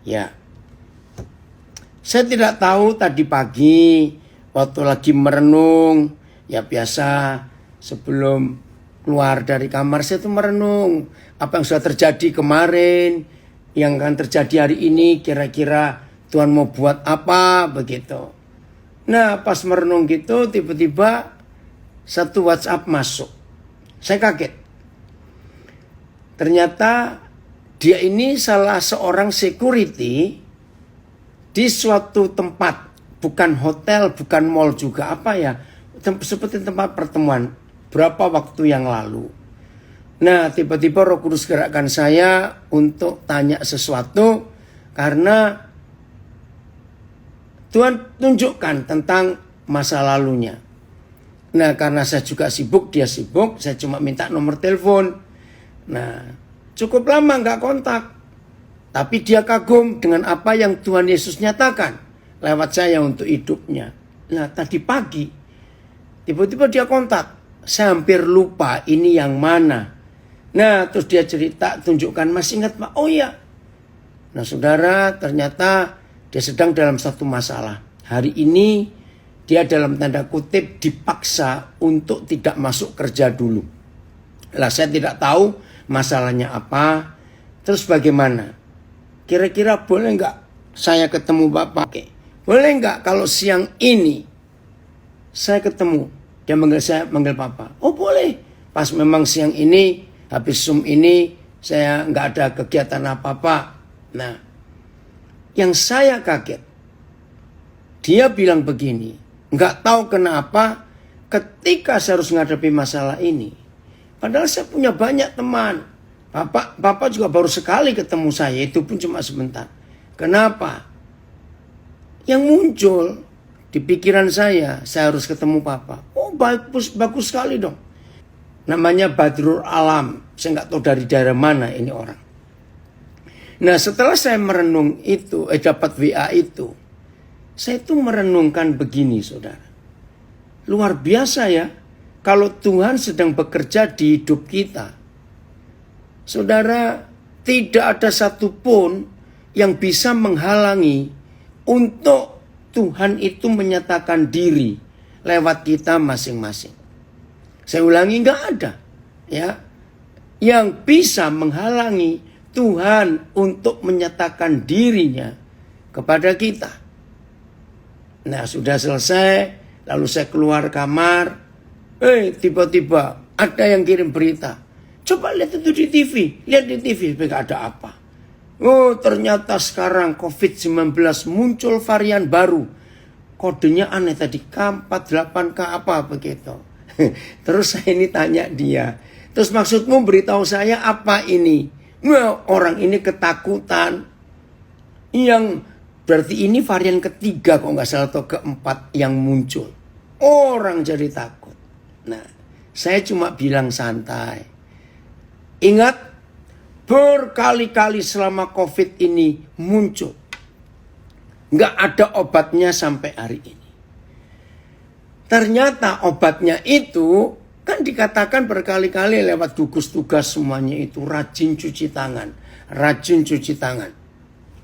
Ya, saya tidak tahu tadi pagi waktu lagi merenung, ya biasa sebelum keluar dari kamar saya tuh merenung apa yang sudah terjadi kemarin, yang akan terjadi hari ini, kira-kira Tuhan mau buat apa begitu. Nah pas merenung gitu tiba-tiba satu WhatsApp masuk. Saya kaget. Ternyata dia ini salah seorang security di suatu tempat, bukan hotel, bukan mall juga, apa ya, seperti tempat pertemuan berapa waktu yang lalu. Nah tiba-tiba Roh Kudus gerakkan saya untuk tanya sesuatu karena Tuhan tunjukkan tentang masa lalunya. Nah karena saya juga sibuk, dia sibuk, saya cuma minta nomor telepon. Nah cukup lama gak kontak. Tapi dia kagum dengan apa yang Tuhan Yesus nyatakan lewat saya untuk hidupnya. Nah tadi pagi tiba-tiba dia kontak. Saya hampir lupa ini yang mana. Nah terus dia cerita, tunjukkan, masih ingat Pak? Oh iya. Nah saudara, ternyata dia sedang dalam satu masalah. Hari ini dia dalam tanda kutip dipaksa untuk tidak masuk kerja dulu. Lah saya tidak tahu masalahnya apa. Terus bagaimana? Kira-kira boleh nggak saya ketemu Bapak? Boleh nggak kalau siang ini saya ketemu? Dia manggil Papa. Oh boleh. Pas memang siang ini habis Zoom ini saya nggak ada kegiatan apa-apa. Nah, yang saya kaget, dia bilang begini. Nggak tahu kenapa ketika saya harus menghadapi masalah ini. Padahal saya punya banyak teman. Bapak juga baru sekali ketemu saya, itu pun cuma sebentar. Kenapa? Yang muncul di pikiran saya harus ketemu Papa. Oh bagus sekali dong. Namanya Badrul Alam. Saya nggak tahu dari daerah mana ini orang. Nah setelah saya merenung itu, dapat WA itu. Saya tuh merenungkan begini saudara. Luar biasa ya. Kalau Tuhan sedang bekerja di hidup kita. Saudara, tidak ada satupun yang bisa menghalangi untuk Tuhan itu menyatakan diri lewat kita masing-masing. Saya ulangi, nggak ada ya yang bisa menghalangi Tuhan untuk menyatakan dirinya kepada kita. Nah sudah selesai, lalu saya keluar kamar, tiba-tiba ada yang kirim berita. Coba lihat itu di TV, lihat di TV, gak ada apa. Oh ternyata sekarang COVID-19 muncul varian baru. Kodenya aneh tadi, K48K apa begitu. Terus saya ini tanya dia, terus maksudmu beritahu saya apa ini? Nah, orang ini ketakutan. Yang berarti ini varian ketiga kok nggak salah, atau keempat yang muncul. Orang jadi takut. Nah, saya cuma bilang santai. Ingat, berkali-kali selama COVID ini muncul. Nggak ada obatnya sampai hari ini. Ternyata obatnya itu kan dikatakan berkali-kali lewat gugus tugas semuanya itu. Rajin cuci tangan. Rajin cuci tangan.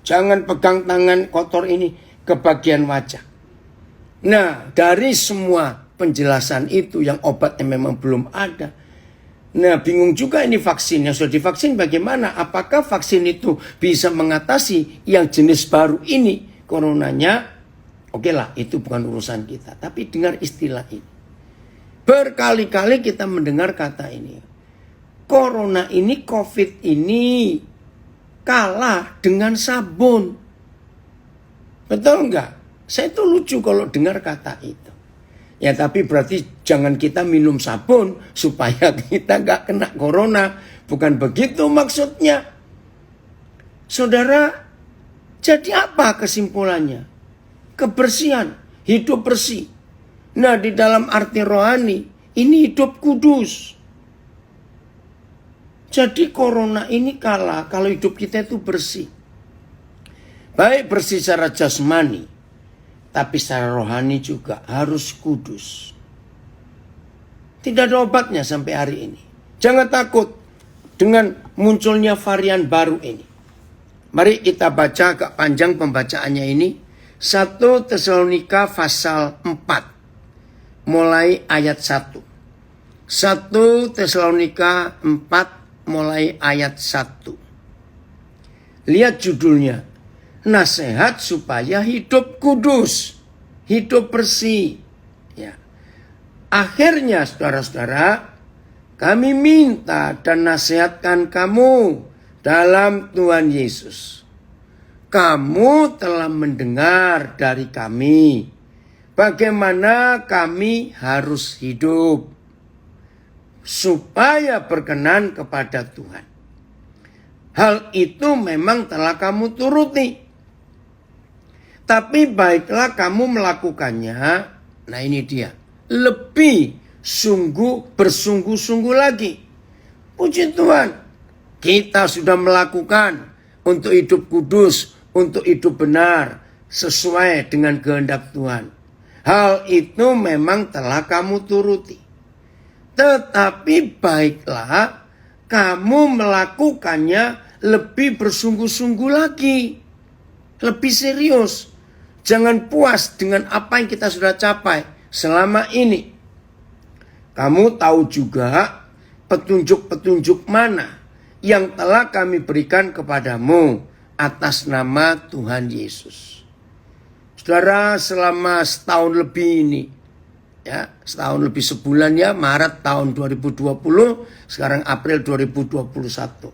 Jangan pegang tangan kotor ini ke bagian wajah. Nah dari semua penjelasan itu yang obatnya memang belum ada. Nah bingung juga ini vaksin. Yang sudah divaksin bagaimana? Apakah vaksin itu bisa mengatasi yang jenis baru ini? Coronanya, oke lah itu bukan urusan kita. Tapi dengar istilah ini. Berkali-kali kita mendengar kata ini. Corona ini, COVID ini kalah dengan sabun. Betul enggak? Saya tuh lucu kalau dengar kata itu. Ya tapi berarti jangan kita minum sabun supaya kita enggak kena corona. Bukan begitu maksudnya. Saudara, jadi apa kesimpulannya? Kebersihan, hidup bersih. Nah di dalam arti rohani, ini hidup kudus. Jadi corona ini kalah kalau hidup kita itu bersih. Baik bersih secara jasmani, tapi secara rohani juga harus kudus. Tidak ada obatnya sampai hari ini. Jangan takut dengan munculnya varian baru ini. Mari kita baca, agak panjang pembacaannya ini. 1 Tesalonika pasal 4 mulai ayat 1. 1 Tesalonika 4 mulai ayat 1. Lihat judulnya. Nasihat supaya hidup kudus, hidup bersih. Ya. Akhirnya saudara-saudara, kami minta dan nasihatkan kamu dalam Tuhan Yesus. Kamu telah mendengar dari kami bagaimana kami harus hidup supaya berkenan kepada Tuhan. Hal itu memang telah kamu turuti. Tapi baiklah kamu melakukannya. Nah ini dia. Lebih bersungguh-sungguh lagi. Puji Tuhan. Kita sudah melakukan untuk hidup kudus, untuk hidup benar, sesuai dengan kehendak Tuhan. Hal itu memang telah kamu turuti. Tetapi baiklah kamu melakukannya lebih bersungguh-sungguh lagi. Lebih serius. Jangan puas dengan apa yang kita sudah capai selama ini. Kamu tahu juga petunjuk-petunjuk mana yang telah kami berikan kepadamu atas nama Tuhan Yesus. Saudara, selama setahun lebih ini, ya, setahun lebih sebulan ya, Maret tahun 2020, sekarang April 2021.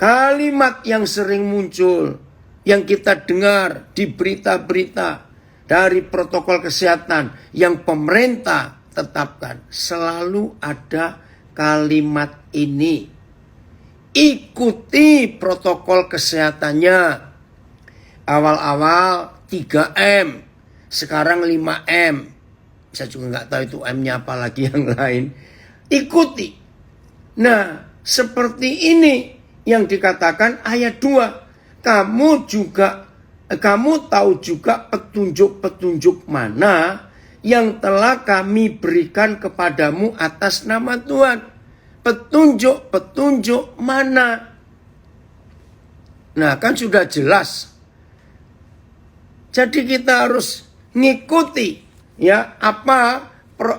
Kalimat yang sering muncul, yang kita dengar di berita-berita dari protokol kesehatan yang pemerintah tetapkan, selalu ada kalimat ini. Ikuti protokol kesehatannya. Awal-awal 3M, sekarang 5M. Saya juga nggak tahu itu M-nya apa lagi yang lain. Ikuti. Nah, seperti ini yang dikatakan ayat 2. Kamu tahu juga petunjuk-petunjuk mana yang telah kami berikan kepadamu atas nama Tuhan. Petunjuk mana? Nah, kan sudah jelas. Jadi kita harus ngikuti ya apa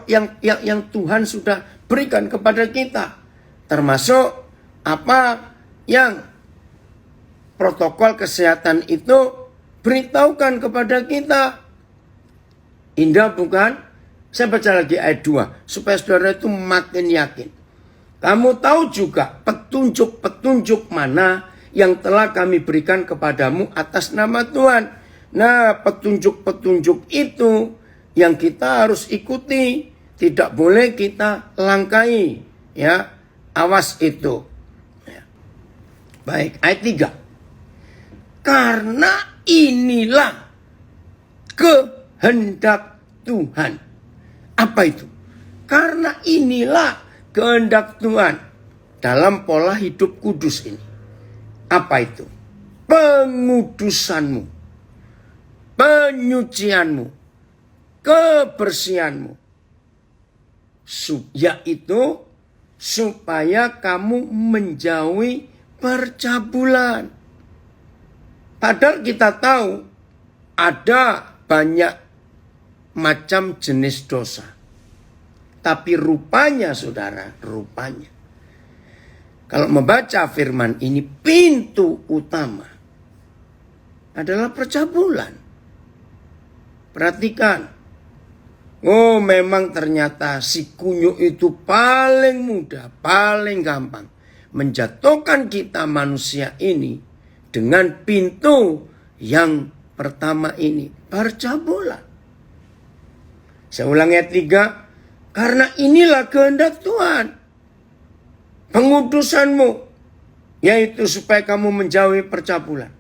yang Tuhan sudah berikan kepada kita. Termasuk apa yang protokol kesehatan itu beritahukan kepada kita. Indah bukan? Saya baca lagi ayat 2 supaya saudara itu makin yakin. Kamu tahu juga petunjuk-petunjuk mana yang telah kami berikan kepadamu atas nama Tuhan. Nah, petunjuk-petunjuk itu yang kita harus ikuti. Tidak boleh kita langkai. Ya, awas itu. Ya. Baik, ayat 3. Karena inilah kehendak Tuhan. Apa itu? Karena inilah kehendak Tuhan dalam pola hidup kudus ini. Apa itu? Pengudusanmu, penyucianmu, kebersihanmu. Yaitu supaya kamu menjauhi percabulan. Padahal kita tahu ada banyak macam jenis dosa. Tapi rupanya saudara, rupanya. Kalau membaca firman ini, pintu utama adalah percabulan. Perhatikan. Oh, memang ternyata si kunyuk itu paling mudah, paling gampang menjatuhkan kita manusia ini dengan pintu yang pertama ini, percabulan. Saya ulang ayat 3. Karena inilah kehendak Tuhan. Pengudusanmu. Yaitu supaya kamu menjauhi percabulan.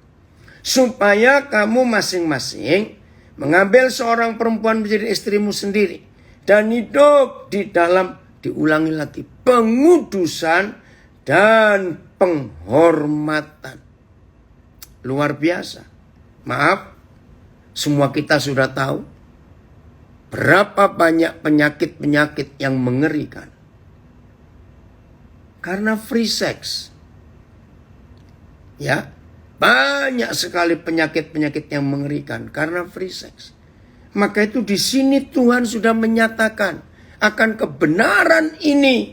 Supaya kamu masing-masing mengambil seorang perempuan menjadi istrimu sendiri. Dan hidup di dalam, diulangi lagi, pengudusan dan penghormatan. Luar biasa. Maaf, semua kita sudah tahu. Berapa banyak penyakit-penyakit yang mengerikan. Karena free sex. Ya. Banyak sekali penyakit-penyakit yang mengerikan karena free sex. Maka itu di sini Tuhan sudah menyatakan akan kebenaran ini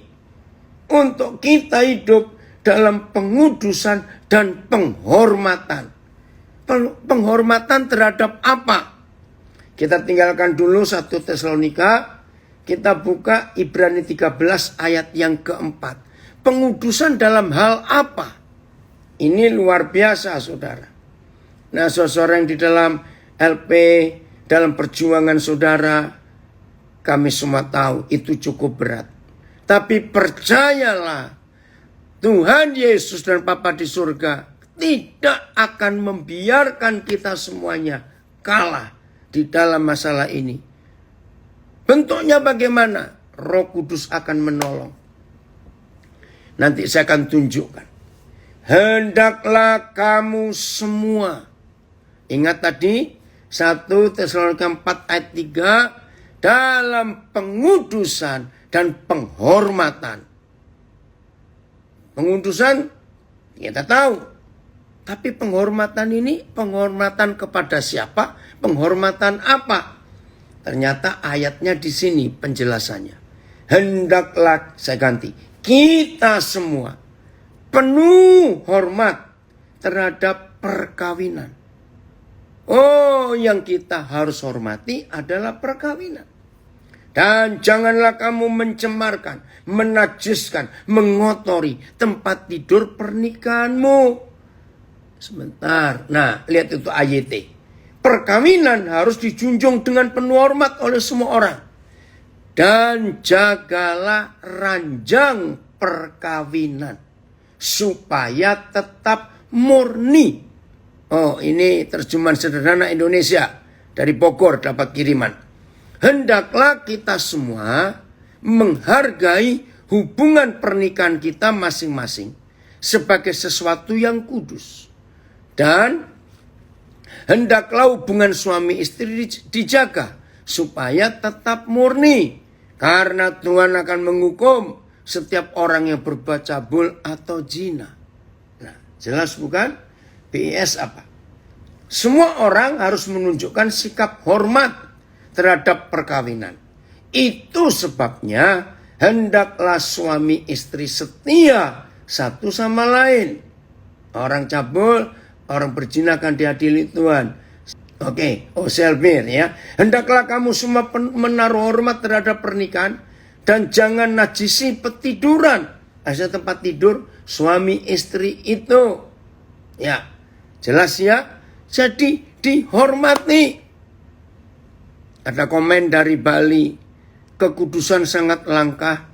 untuk kita hidup dalam pengudusan dan penghormatan. Penghormatan terhadap apa? Kita tinggalkan dulu 1 Tesalonika. Kita buka Ibrani 13 ayat yang keempat. Pengudusan dalam hal apa? Ini luar biasa, saudara. Nah, saudara yang di dalam LP, dalam perjuangan saudara, kami semua tahu itu cukup berat. Tapi percayalah, Tuhan Yesus dan Bapa di surga tidak akan membiarkan kita semuanya kalah di dalam masalah ini. Bentuknya bagaimana? Roh Kudus akan menolong. Nanti saya akan tunjukkan. Hendaklah kamu semua. Ingat tadi 1 Tesalonika 4 ayat 3. Dalam pengudusan dan penghormatan. Pengudusan kita tahu. Tapi penghormatan ini penghormatan kepada siapa? Penghormatan apa? Ternyata ayatnya di sini penjelasannya. Hendaklah, saya ganti. Kita semua penuh hormat terhadap perkawinan. Oh, yang kita harus hormati adalah perkawinan. Dan janganlah kamu mencemarkan, menajiskan, mengotori tempat tidur pernikahanmu. Sebentar. Nah, lihat itu ayat. Perkawinan harus dijunjung dengan penuh hormat oleh semua orang. Dan jagalah ranjang perkawinan supaya tetap murni. Oh, ini terjemahan sederhana Indonesia dari Bogor dapat kiriman. Hendaklah kita semua menghargai hubungan pernikahan kita masing-masing sebagai sesuatu yang kudus. Dan hendaklah hubungan suami istri dijaga supaya tetap murni. Karena Tuhan akan menghukum setiap orang yang berbuat cabul atau zina. Nah, jelas bukan? BIS apa? Semua orang harus menunjukkan sikap hormat terhadap perkawinan. Itu sebabnya hendaklah suami istri setia satu sama lain. Orang cabul, orang berzina akan diadili Tuhan. Oke, Selbir ya. Hendaklah kamu semua menaruh hormat terhadap pernikahan. Dan jangan najisi petiduran. Asal tempat tidur suami istri itu. Ya, jelas ya. Jadi dihormati. Ada komen dari Bali. Kekudusan sangat langka.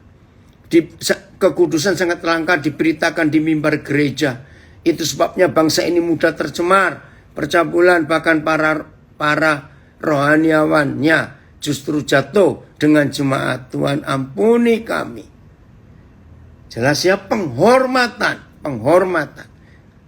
Kekudusan sangat langka diberitakan di mimbar gereja. Itu sebabnya bangsa ini mudah tercemar. Percabulan bahkan para rohaniawannya justru jatuh dengan jemaat. Tuhan ampuni kami. Jelas ya, penghormatan.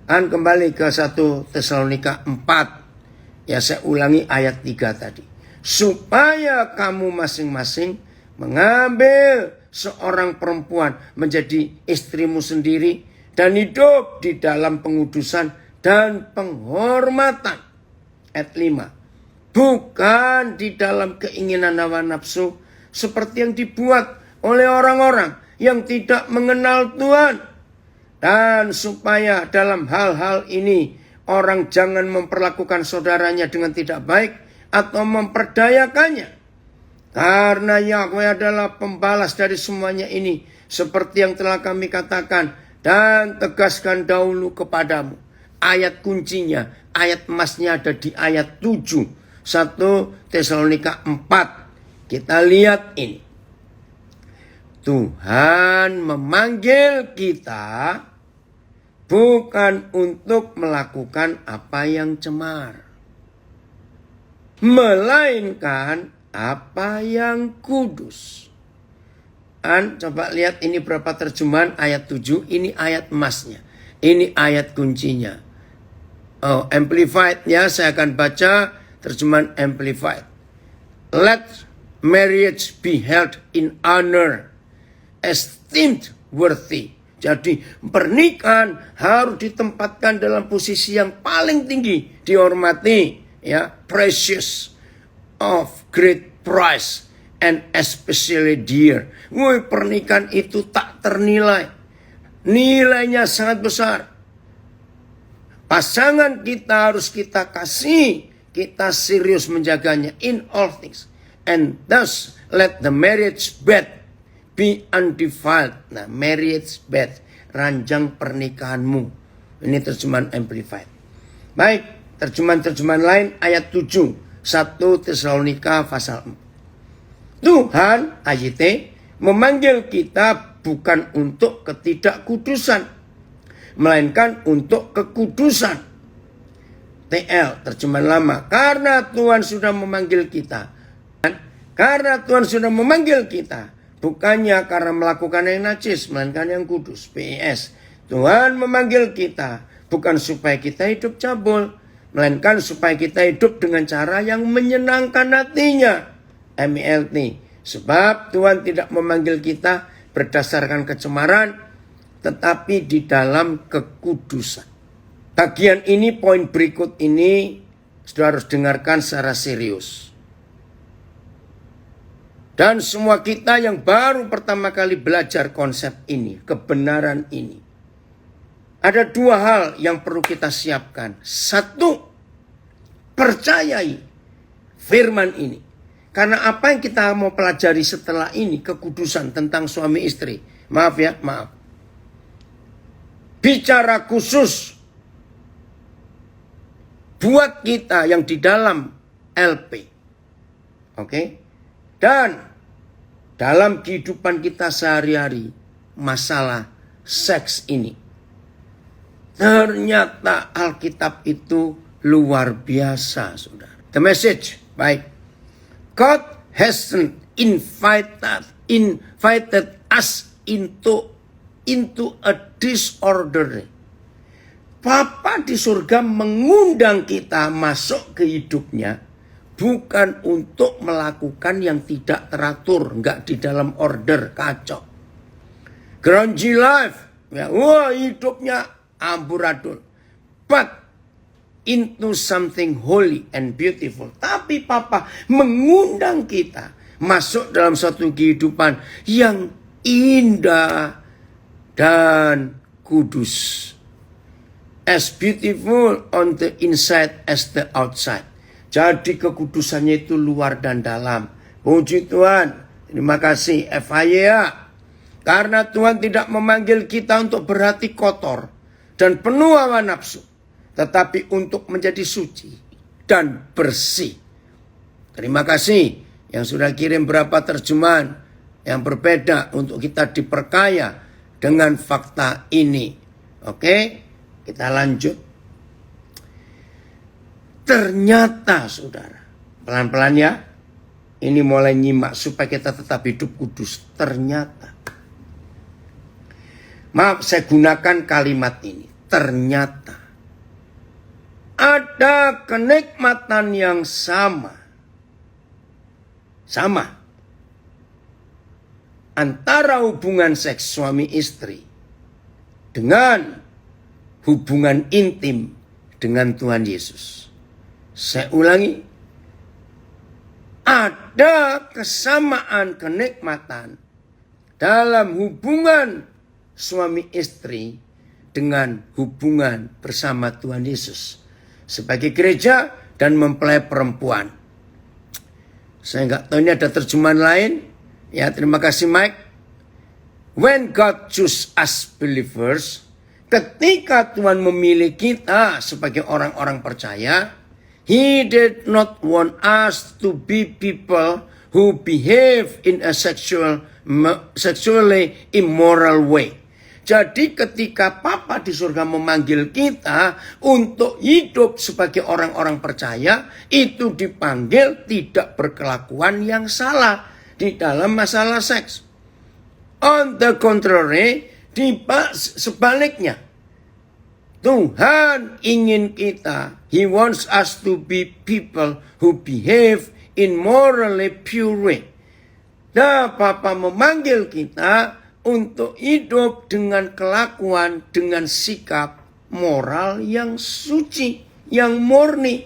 Dan kembali ke 1 Tesalonika 4. Ya, saya ulangi ayat 3 tadi. Supaya kamu masing-masing mengambil seorang perempuan menjadi istrimu sendiri dan hidup di dalam pengudusan dan penghormatan. Ayat 5. Bukan di dalam keinginan hawa nafsu seperti yang dibuat oleh orang-orang yang tidak mengenal Tuhan. Dan supaya dalam hal-hal ini orang jangan memperlakukan saudaranya dengan tidak baik atau memperdayakannya. Karena Yahweh adalah pembalas dari semuanya ini. Seperti yang telah kami katakan dan tegaskan dahulu kepadamu. Ayat kuncinya, ayat emasnya ada di ayat 7. 1 Tesalonika 4. Kita lihat ini. Tuhan memanggil kita bukan untuk melakukan apa yang cemar, melainkan apa yang kudus. Dan coba lihat ini berapa terjemahan ayat 7. Ini ayat emasnya. Ini ayat kuncinya. Oh, Amplified ya, saya akan baca terjemahan Amplified. Let marriage be held in honor, esteemed worthy Jadi pernikahan harus ditempatkan dalam posisi yang paling tinggi, dihormati, ya, precious, of great price, and especially dear. Pernikahan itu tak ternilai, nilainya sangat besar. Pasangan kita harus kita kasih, kita serius menjaganya in all things. And thus let the marriage bed be undefiled. Nah, marriage bed, ranjang pernikahanmu. Ini terjemahan Amplified. Baik, terjemahan lain ayat 7. 1 Tesalonika pasal 4. Tuhan, AYT, memanggil kita bukan untuk ketidakkudusan, melainkan untuk kekudusan. TL, terjemahan lama. Karena Tuhan sudah memanggil kita. Karena Tuhan sudah memanggil kita. Bukannya karena melakukan yang najis, melainkan yang kudus. PES. Tuhan memanggil kita. Bukan supaya kita hidup cabul, melainkan supaya kita hidup dengan cara yang menyenangkan hatinya. MELT. Sebab Tuhan tidak memanggil kita berdasarkan kecemaran, tetapi di dalam kekudusan. Bagian ini, poin berikut ini, saudara harus dengarkan secara serius. Dan semua kita yang baru pertama kali belajar konsep ini, kebenaran ini. Ada dua hal yang perlu kita siapkan. Satu, percayai firman ini. Karena apa yang kita mau pelajari setelah ini, kekudusan tentang suami istri. Maaf ya, maaf. Bicara khusus buat kita yang di dalam LP. Oke? Dan dalam kehidupan kita sehari-hari, masalah seks ini. Ternyata Alkitab itu luar biasa, saudara. The message, baik. God hasn't invited us into a disorder. Bapa di surga mengundang kita masuk ke hidupnya bukan untuk melakukan yang tidak teratur, enggak di dalam order, kacau. Grungy life, ya, wah hidupnya amburadul. But into something holy and beautiful. Tapi Papa mengundang kita masuk dalam satu kehidupan yang indah dan kudus. As beautiful on the inside as the outside. Jadi kekudusannya itu luar dan dalam. Puji Tuhan. Terima kasih FHYA. Karena Tuhan tidak memanggil kita untuk berhati kotor dan penuh hawa nafsu, tetapi untuk menjadi suci dan bersih. Terima kasih yang sudah kirim berapa terjemahan yang berbeda untuk kita diperkaya dengan fakta ini. Oke, kita lanjut. Ternyata saudara, pelan-pelan ya, ini mulai nyimak supaya kita tetap hidup kudus. Ternyata, maaf saya gunakan kalimat ini, ternyata ada kenikmatan yang sama antara hubungan seks suami istri dengan hubungan intim dengan Tuhan Yesus. Saya ulangi, ada kesamaan kenikmatan dalam hubungan suami istri dengan hubungan bersama Tuhan Yesus sebagai gereja dan mempelai perempuan. Saya nggak tahu ini ada terjemahan lain. Ya, terima kasih Mike. When God choose us believers, ketika Tuhan memilih kita sebagai orang-orang percaya, He did not want us to be people who behave in a sexually immoral way. Jadi ketika Papa di surga memanggil kita untuk hidup sebagai orang-orang percaya, itu dipanggil tidak berkelakuan yang salah di dalam masalah seks. On the contrary, sebaliknya, Tuhan ingin kita, He wants us to be people who behave in morally pure way. Nah, Papa memanggil kita untuk hidup dengan kelakuan, dengan sikap moral yang suci, yang murni.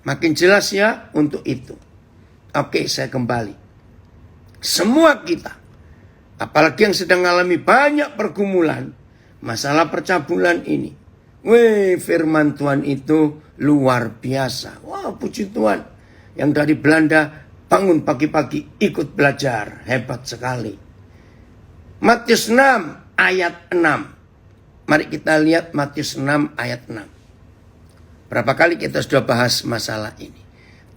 Makin jelas ya untuk itu. Oke, saya kembali. Semua kita, apalagi yang sedang mengalami banyak pergumulan, masalah percabulan ini. Firman Tuhan itu luar biasa. Wah, puji Tuhan. Yang dari Belanda bangun pagi-pagi ikut belajar. Hebat sekali. Matius 6 ayat 6. Mari kita lihat Matius 6 ayat 6. Berapa kali kita sudah bahas masalah ini.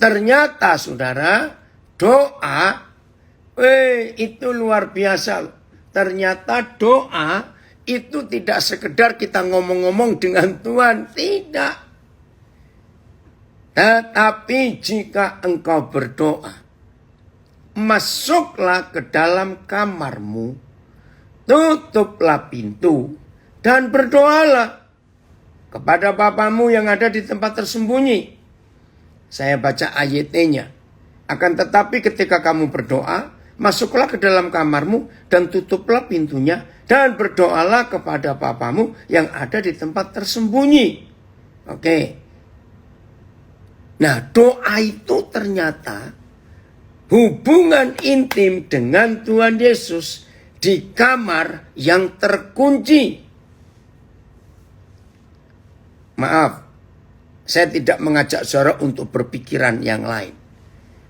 Ternyata saudara, doa itu luar biasa. Ternyata doa itu tidak sekedar kita ngomong-ngomong dengan Tuhan. Tidak. Tetapi jika engkau berdoa, masuklah ke dalam kamarmu, tutuplah pintu, dan berdoalah kepada Bapamu yang ada di tempat tersembunyi. Saya baca ayatnya. Akan tetapi ketika kamu berdoa, masuklah ke dalam kamarmu dan tutuplah pintunya, dan berdoalah kepada Bapamu yang ada di tempat tersembunyi. Oke. Nah, doa itu ternyata hubungan intim dengan Tuhan Yesus di kamar yang terkunci. Maaf, saya tidak mengajak saudara untuk berpikiran yang lain.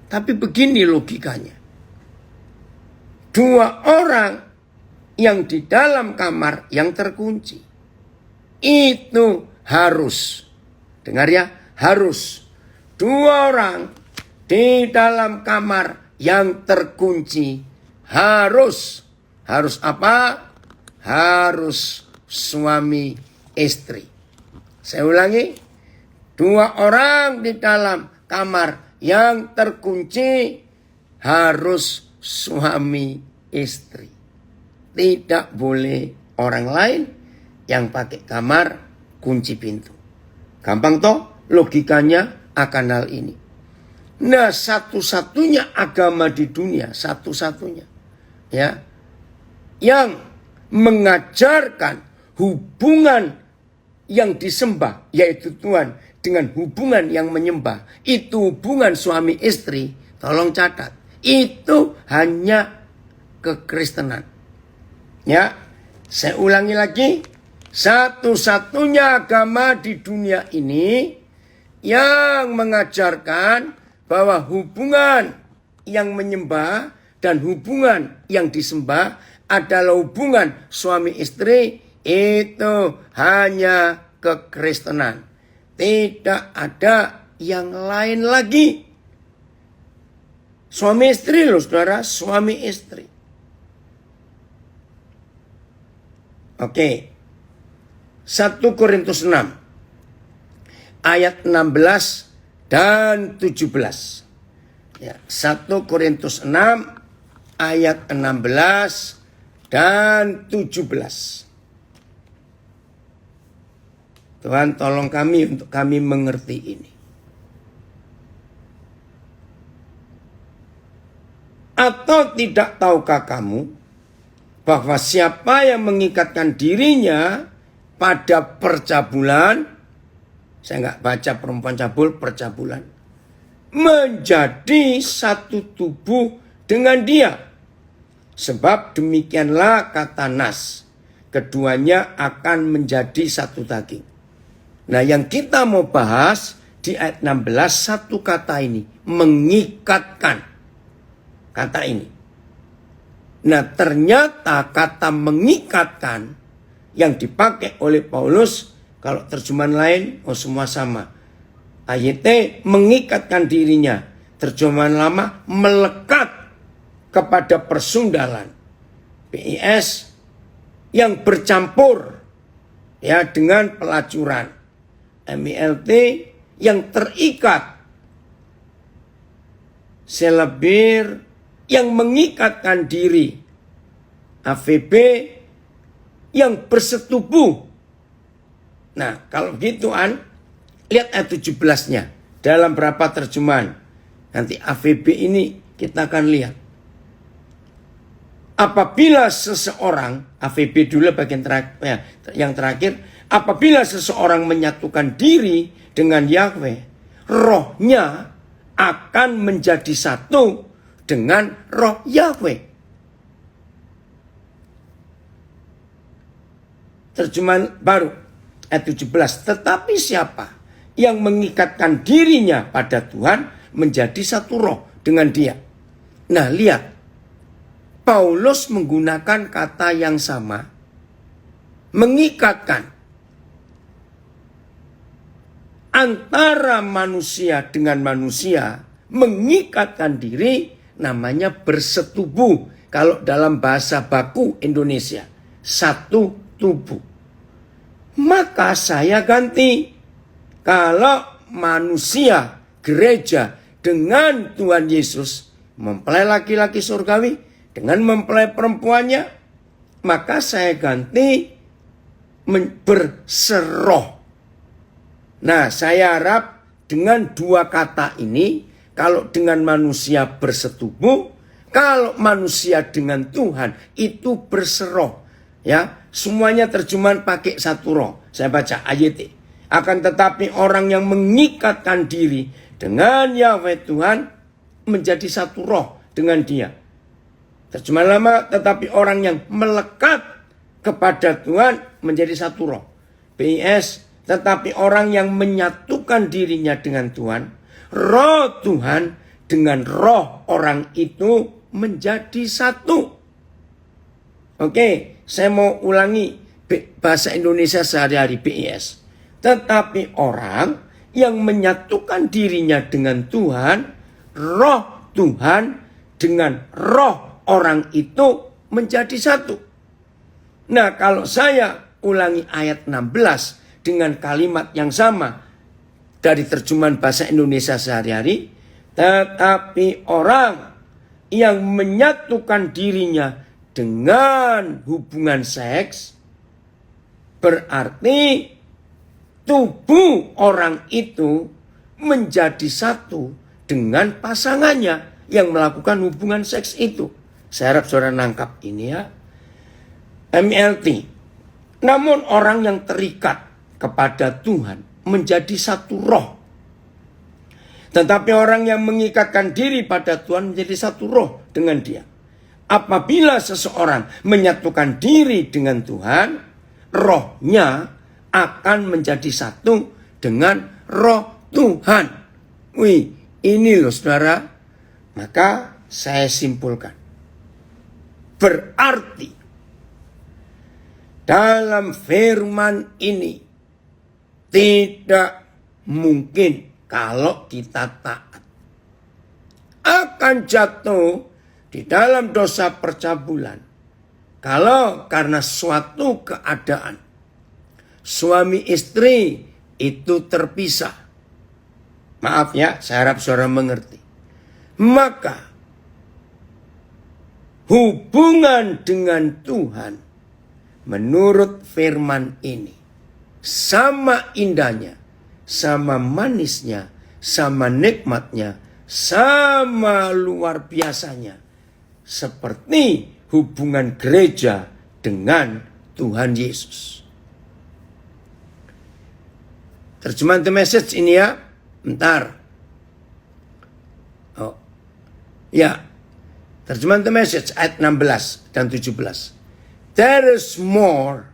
Tapi begini logikanya. Dua orang yang di dalam kamar yang terkunci. Itu harus. Dengar ya, harus. Dua orang di dalam kamar yang terkunci. Harus. Harus apa? Harus suami istri. Saya ulangi. Dua orang di dalam kamar yang terkunci harus suami istri. Tidak boleh orang lain yang pakai kamar kunci pintu. Gampang toh logikanya akan hal ini. Nah, satu-satunya agama di dunia, satu-satunya ya, yang mengajarkan hubungan yang disembah, yaitu Tuhan, dengan hubungan yang menyembah, itu hubungan suami istri. Tolong catat, itu hanya kekristenan. Ya, saya ulangi lagi, satu-satunya agama di dunia ini yang mengajarkan bahwa hubungan yang menyembah dan hubungan yang disembah adalah hubungan suami istri, itu hanya kekristenan. Tidak ada yang lain lagi. Suami istri loh saudara, suami istri. Oke. 1 Korintus 6 ayat 16 dan 17. Ya, 1 Korintus 6 ayat 16 dan 17. Tuhan tolong kami untuk kami mengerti ini. Atau tidak tahukah kamu bahwa siapa yang mengikatkan dirinya pada percabulan, saya nggak baca perempuan cabul, percabulan, menjadi satu tubuh dengan dia. Sebab demikianlah kata nas, keduanya akan menjadi satu daging. Nah, yang kita mau bahas di ayat 16, satu kata ini, mengikatkan. Kata ini. Nah, ternyata kata mengikatkan yang dipakai oleh Paulus, kalau terjemahan lain, semua sama. Ayat mengikatkan dirinya. Terjemahan lama, melekat kepada persundalan. PIS yang bercampur ya dengan pelacuran. MILT yang terikat. Selebir yang mengikatkan diri. AVB yang bersetubuh. Nah, kalau begituan, lihat ayat 17-nya. Dalam berapa terjemahan. Nanti AVB ini kita akan lihat. apabila seseorang, AVB dulu bagian terakhir, yang terakhir, apabila seseorang menyatukan diri dengan Yahweh, rohnya akan menjadi satu dengan roh Yahweh. Terjemahan baru ayat 17. Tetapi siapa yang mengikatkan dirinya pada Tuhan menjadi satu roh dengan dia. Nah, lihat. Paulus menggunakan kata yang sama. Mengikatkan. Antara manusia dengan manusia. Mengikatkan diri namanya bersetubuh. Kalau dalam bahasa baku Indonesia. Satu tubuh. Maka saya ganti. Kalau manusia, gereja dengan Tuhan Yesus mempelai laki-laki surgawi dengan mempelai perempuannya, maka saya ganti berseroh. Nah, saya harap dengan dua kata ini, kalau dengan manusia bersetubuh, kalau manusia dengan Tuhan itu berseroh. Ya, semuanya terjemahan pakai satu roh. Saya baca ayat. Akan tetapi orang yang mengikatkan diri dengan Yahweh Tuhan menjadi satu roh dengan dia. Terjemahan lama, tetapi orang yang melekat kepada Tuhan menjadi satu roh. BIS, tetapi orang yang menyatukan dirinya dengan Tuhan, roh Tuhan dengan roh orang itu menjadi satu. Oke, saya mau ulangi bahasa Indonesia sehari-hari BIS. Tetapi orang yang menyatukan dirinya dengan Tuhan, roh Tuhan dengan roh orang itu menjadi satu. Nah, kalau saya ulangi ayat 16 dengan kalimat yang sama dari terjemahan bahasa Indonesia sehari-hari, tetapi orang yang menyatukan dirinya dengan hubungan seks, berarti tubuh orang itu menjadi satu dengan pasangannya yang melakukan hubungan seks itu. Saya harap saudara nangkap ini ya. MLT. Namun orang yang terikat kepada Tuhan menjadi satu roh. Tetapi orang yang mengikatkan diri pada Tuhan menjadi satu roh dengan dia. Apabila seseorang menyatukan diri dengan Tuhan, rohnya akan menjadi satu dengan roh Tuhan. Wih, ini loh saudara. Maka saya simpulkan. Berarti dalam firman ini tidak mungkin kalau kita taat akan jatuh di dalam dosa percabulan. Kalau karena suatu keadaan suami istri itu terpisah. Maaf ya, saya harap saudara mengerti. Maka hubungan dengan Tuhan menurut firman ini sama indahnya, sama manisnya, sama nikmatnya, sama luar biasanya seperti hubungan gereja dengan Tuhan Yesus. Terjemahan The Message ini ya, bentar. Oh, ya, terjemahan The Message ayat 16 dan 17. There is more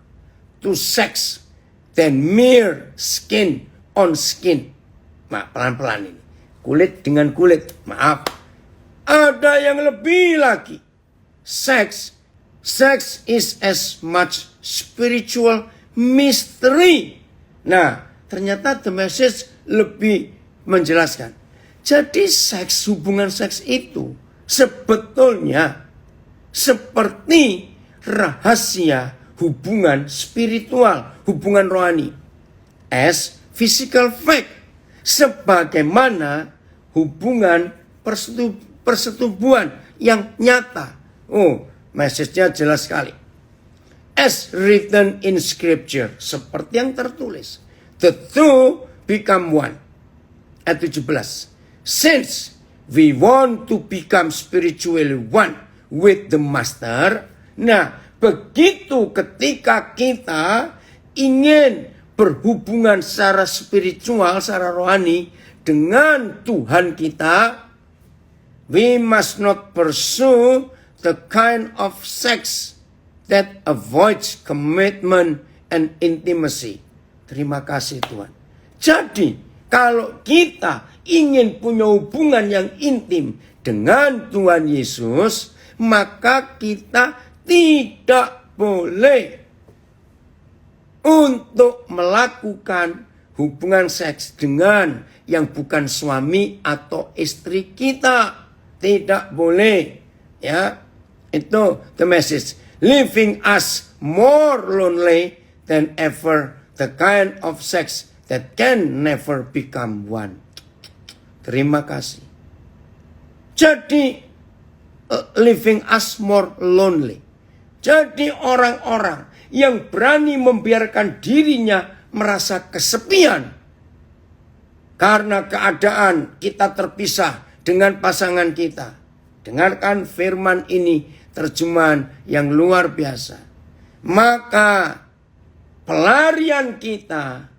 to sex than mere skin on skin. Pelan-pelan ini. Kulit dengan kulit. Maaf. Ada yang lebih lagi. Sex is as much spiritual mystery. Nah, ternyata The Message lebih menjelaskan. Jadi hubungan seks itu sebetulnya seperti rahasia hubungan spiritual, hubungan rohani. As physical fact. Sebagaimana hubungan persetubuhan yang nyata. Oh, message-nya jelas sekali. As written in scripture. Seperti yang tertulis. The two become one. Ayat 17. Since we want to become spiritually one with the master. Nah, begitu ketika kita ingin berhubungan secara spiritual, secara rohani dengan Tuhan kita, we must not pursue the kind of sex that avoids commitment and intimacy. Terima kasih Tuhan. Jadi, kalau kita ingin punya hubungan yang intim dengan Tuhan Yesus, maka kita tidak boleh untuk melakukan hubungan seks dengan yang bukan suami atau istri kita. Tidak boleh. Ya, itu the message. Leaving us more lonely than ever, the kind of sex that can never become one. Terima kasih. Jadi, leaving us more lonely. Jadi orang-orang yang berani membiarkan dirinya merasa kesepian karena keadaan kita terpisah dengan pasangan kita. Dengarkan firman ini, terjemahan yang luar biasa. Maka pelarian kita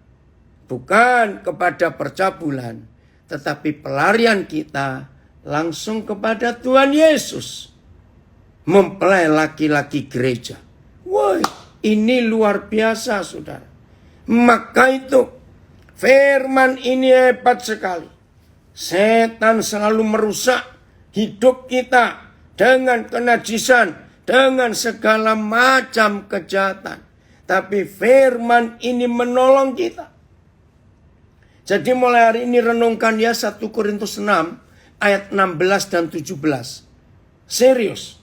bukan kepada percabulan, tetapi pelarian kita langsung kepada Tuhan Yesus. Mempelai laki-laki gereja. Woi, ini luar biasa saudara. Maka itu firman ini hebat sekali. Setan selalu merusak hidup kita dengan kenajisan, dengan segala macam kejahatan. Tapi firman ini menolong kita. Jadi mulai hari ini renungkan ya 1 Korintus 6 ayat 16 dan 17. Serius.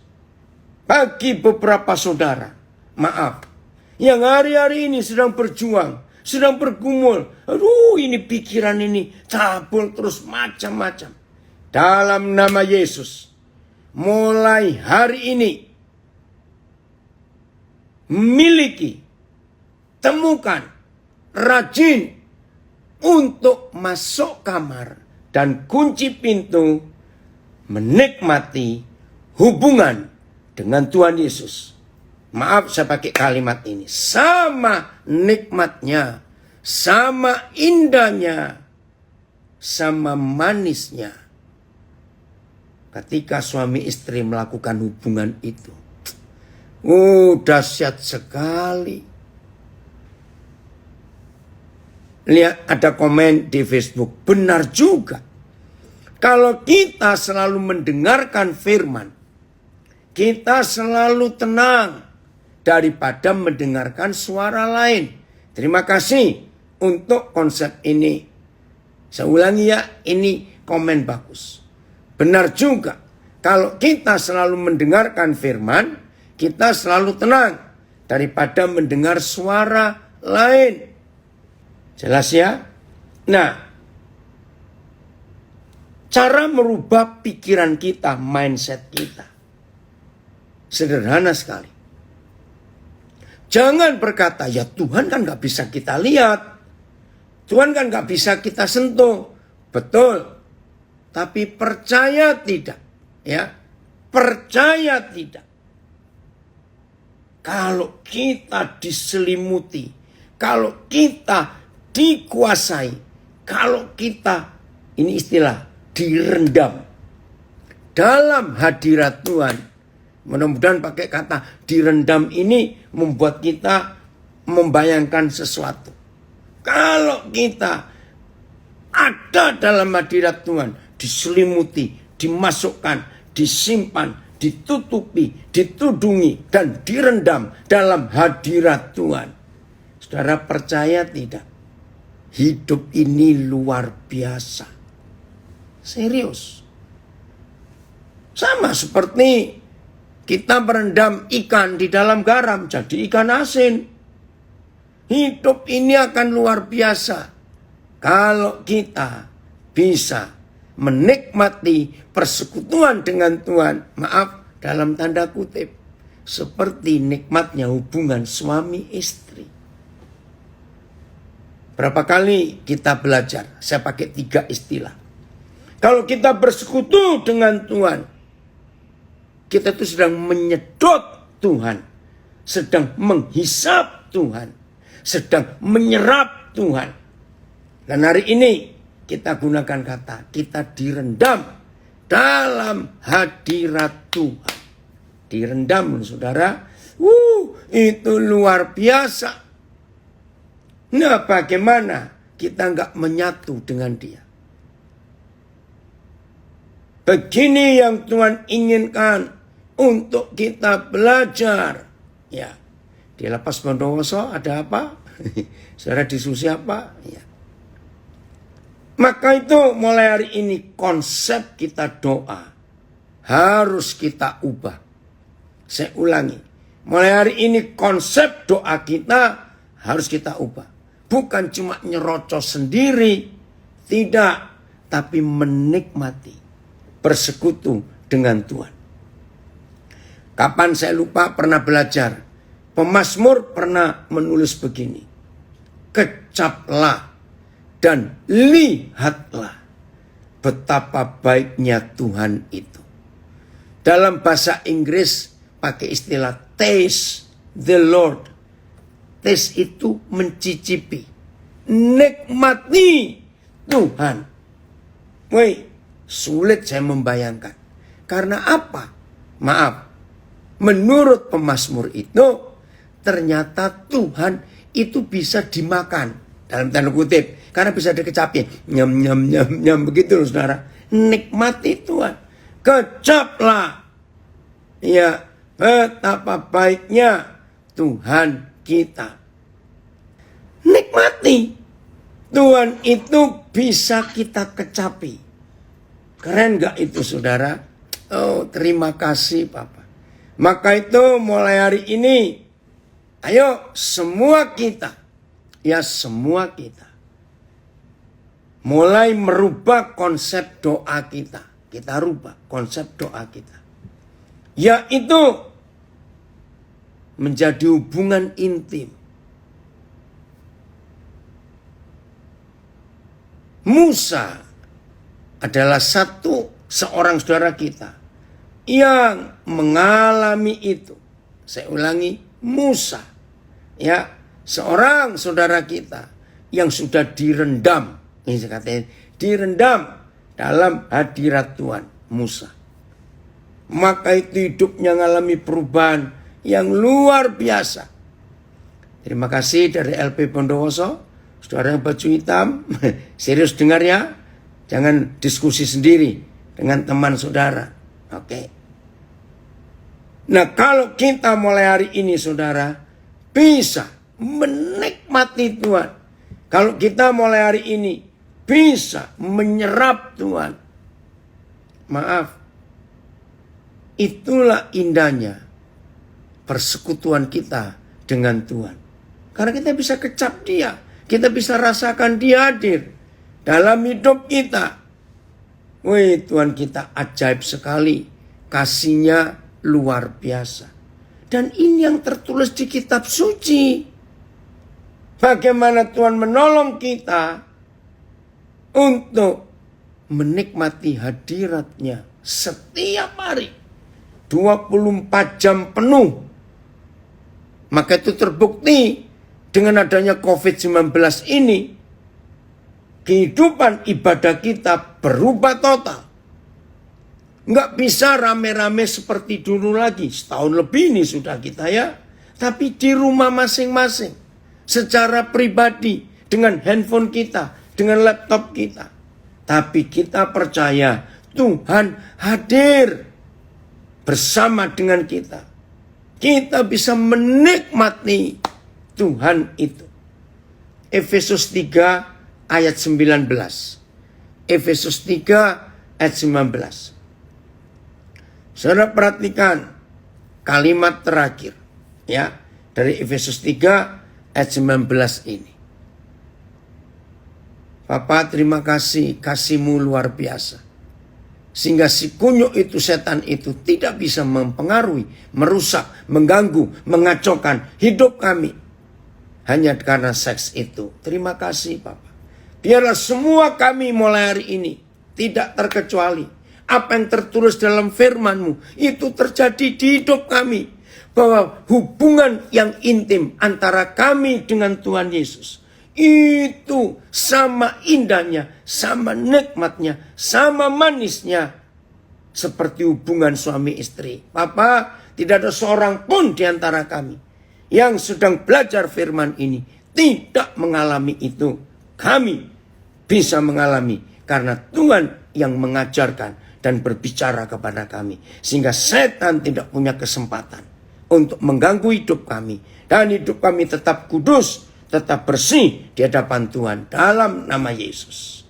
Bagi beberapa saudara, maaf, yang hari-hari ini sedang berjuang, sedang bergumul. Aduh, ini pikiran ini cabul terus macam-macam. Dalam nama Yesus, mulai hari ini, miliki, temukan, rajin untuk masuk kamar dan kunci pintu, menikmati hubungan dengan Tuhan Yesus. Maaf saya pakai kalimat ini. Sama nikmatnya, sama indahnya, sama manisnya ketika suami istri melakukan hubungan itu. Dahsyat sekali. Lihat ada komen di Facebook. Benar juga. Kalau kita selalu mendengarkan firman, kita selalu tenang daripada mendengarkan suara lain. Terima kasih untuk konsep ini. Saya ulangi ya, ini komen bagus. Benar juga, kalau kita selalu mendengarkan firman, kita selalu tenang daripada mendengar suara lain. Jelas ya? Nah, cara merubah pikiran kita, mindset kita. Sederhana sekali. Jangan berkata, ya Tuhan kan gak bisa kita lihat. Tuhan kan gak bisa kita sentuh. Betul. Tapi percaya tidak. Ya, percaya tidak. Kalau kita diselimuti. Kalau kita dikuasai. Kalau kita, ini istilah, direndam. Dalam hadirat Tuhan. Mudah-mudahan pakai kata direndam ini membuat kita membayangkan sesuatu. Kalau kita ada dalam hadirat Tuhan, diselimuti, dimasukkan, disimpan, ditutupi, ditudungi, dan direndam dalam hadirat Tuhan. Saudara percaya tidak? Hidup ini luar biasa. Serius. Sama seperti kita merendam ikan di dalam garam, jadi ikan asin. Hidup ini akan luar biasa kalau kita bisa menikmati persekutuan dengan Tuhan. Maaf, dalam tanda kutip. Seperti nikmatnya hubungan suami istri. Berapa kali kita belajar? Saya pakai 3 istilah. Kalau kita bersekutu dengan Tuhan, kita itu sedang menyedot Tuhan, sedang menghisap Tuhan, sedang menyerap Tuhan. Dan hari ini kita gunakan kata, kita direndam dalam hadirat Tuhan. Direndam, saudara. Itu luar biasa. Nah, bagaimana kita nggak menyatu dengan Dia? Begini yang Tuhan inginkan untuk kita belajar. Ya, di Lapas Bondowoso ada apa? Saudara diskusi apa? Ya. Maka itu mulai hari ini konsep kita doa harus kita ubah. Saya ulangi, mulai hari ini konsep doa kita harus kita ubah. Bukan cuma nyerocos sendiri, tidak, tapi menikmati, bersekutu dengan Tuhan. Kapan saya lupa pernah belajar, pemazmur pernah menulis begini, kecaplah dan lihatlah betapa baiknya Tuhan itu. Dalam bahasa Inggris pakai istilah taste the Lord. Taste itu mencicipi, nikmati Tuhan. Woi, sulit saya membayangkan. Karena apa? Maaf, menurut pemazmur itu ternyata Tuhan itu bisa dimakan. Dalam tanda kutip. Karena bisa dikecapi. Nyam, nyam, nyam, nyam. Begitu loh saudara. Nikmati Tuhan. Kecaplah. Ya, betapa baiknya Tuhan kita. Nikmati. Tuhan itu bisa kita kecapi. Keren gak itu saudara? Oh, terima kasih Papa. Maka itu mulai hari ini, ayo semua kita, ya semua kita, mulai merubah konsep doa kita. Kita rubah konsep doa kita. Yaitu menjadi hubungan intim. Musa adalah seorang saudara kita yang mengalami itu. Saya ulangi, Musa, ya, seorang saudara kita yang sudah direndam. Ini saya katakan, direndam dalam hadirat Tuhan, Musa. Maka itu hidupnya mengalami perubahan yang luar biasa. Terima kasih dari LP Bondowoso. Saudara yang baju hitam, serius dengar ya. Jangan diskusi sendiri dengan teman saudara. Oke. Nah, kalau kita mulai hari ini saudara bisa menikmati Tuhan. Kalau kita mulai hari ini bisa menyerap Tuhan. Maaf. Itulah indahnya persekutuan kita dengan Tuhan. Karena kita bisa kecap Dia. Kita bisa rasakan Dia hadir dalam hidup kita. Wih, Tuhan kita ajaib sekali. Kasih-Nya luar biasa. Dan ini yang tertulis di kitab suci. Bagaimana Tuhan menolong kita untuk menikmati hadirat-Nya setiap hari. 24 jam penuh. Maka itu terbukti dengan adanya COVID-19 ini. Kehidupan ibadah kita berubah total. Nggak bisa rame-rame seperti dulu lagi. Setahun lebih ini sudah kita ya. Tapi di rumah masing-masing. Secara pribadi. Dengan handphone kita. Dengan laptop kita. Tapi kita percaya Tuhan hadir bersama dengan kita. Kita bisa menikmati Tuhan itu. Efesus 3 ayat 19. Efesus 3 ayat 19. Saudara perhatikan kalimat terakhir ya dari Efesus 3 ayat 19 ini. Bapa, terima kasih, kasih-Mu luar biasa. Sehingga si kunyuk itu, setan itu tidak bisa mempengaruhi, merusak, mengganggu, mengacaukan hidup kami. Hanya karena seks itu. Terima kasih Bapak. Biarlah semua kami mulai hari ini tidak terkecuali Apa yang tertulis dalam firman-Mu itu terjadi di hidup kami. Bahwa hubungan yang intim antara kami dengan Tuhan Yesus itu sama indahnya, sama nikmatnya, sama manisnya seperti hubungan suami istri. Papa, tidak ada seorang pun di antara kami yang sedang belajar firman ini tidak mengalami itu. Kami bisa mengalami karena Tuhan yang mengajarkan dan berbicara kepada kami. Sehingga setan tidak punya kesempatan untuk mengganggu hidup kami. Dan hidup kami tetap kudus, tetap bersih di hadapan Tuhan dalam nama Yesus.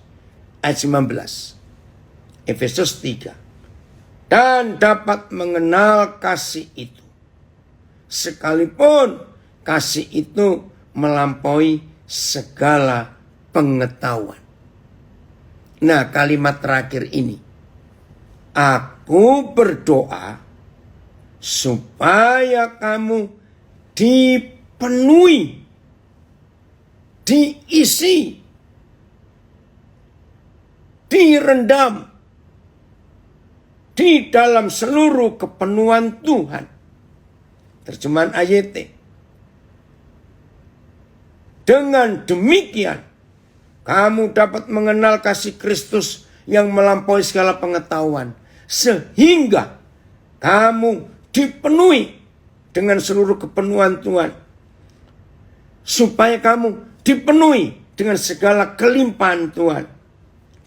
Ayat 19. Efesus 3. Dan dapat mengenal kasih itu. Sekalipun kasih itu melampaui segala pengetahuan. Nah, kalimat terakhir ini. Aku berdoa supaya kamu dipenuhi, diisi, direndam di dalam seluruh kepenuhan Tuhan. Terjemahan AYT. Dengan demikian, kamu dapat mengenal kasih Kristus yang melampaui segala pengetahuan. Sehingga kamu dipenuhi dengan seluruh kepenuhan Tuhan. Supaya kamu dipenuhi dengan segala kelimpahan Tuhan.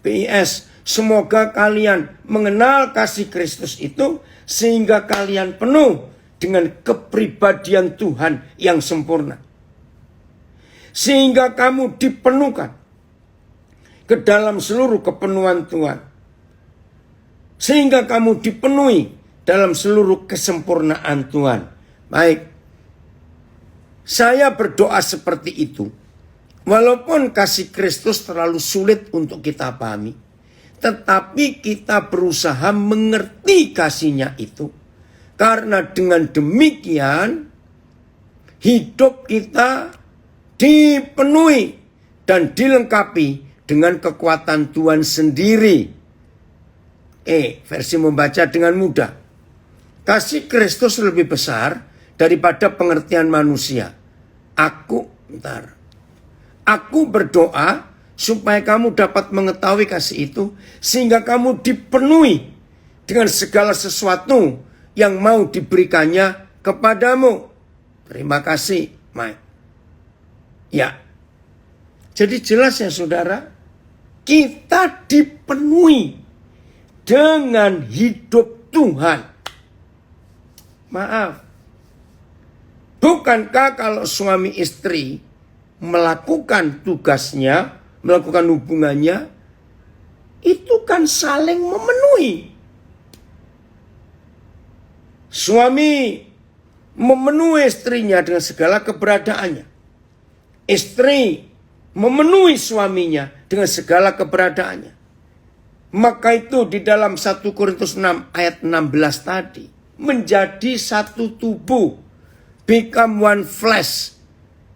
PIS, semoga kalian mengenal kasih Kristus itu sehingga kalian penuh dengan kepribadian Tuhan yang sempurna. Sehingga kamu dipenuhkan ke dalam seluruh kepenuhan Tuhan. Sehingga kamu dipenuhi dalam seluruh kesempurnaan Tuhan. Baik, saya berdoa seperti itu. Walaupun kasih Kristus terlalu sulit untuk kita pahami, tetapi kita berusaha mengerti kasihnya itu. Karena dengan demikian, hidup kita dipenuhi dan dilengkapi dengan kekuatan Tuhan sendiri. Versi membaca dengan mudah. Kasih Kristus lebih besar daripada pengertian manusia. Aku berdoa supaya kamu dapat mengetahui kasih itu, sehingga kamu dipenuhi dengan segala sesuatu yang mau diberikannya kepadamu. Terima kasih, Mike. Ya, jadi jelas ya saudara, kita dipenuhi dengan hidup Tuhan. Maaf, bukankah kalau suami istri melakukan tugasnya, melakukan hubungannya, itu kan saling memenuhi. Suami memenuhi istrinya dengan segala keberadaannya. Istri memenuhi suaminya dengan segala keberadaannya. Maka itu di dalam 1 Korintus 6 ayat 16 tadi. Menjadi satu tubuh. Become one flesh.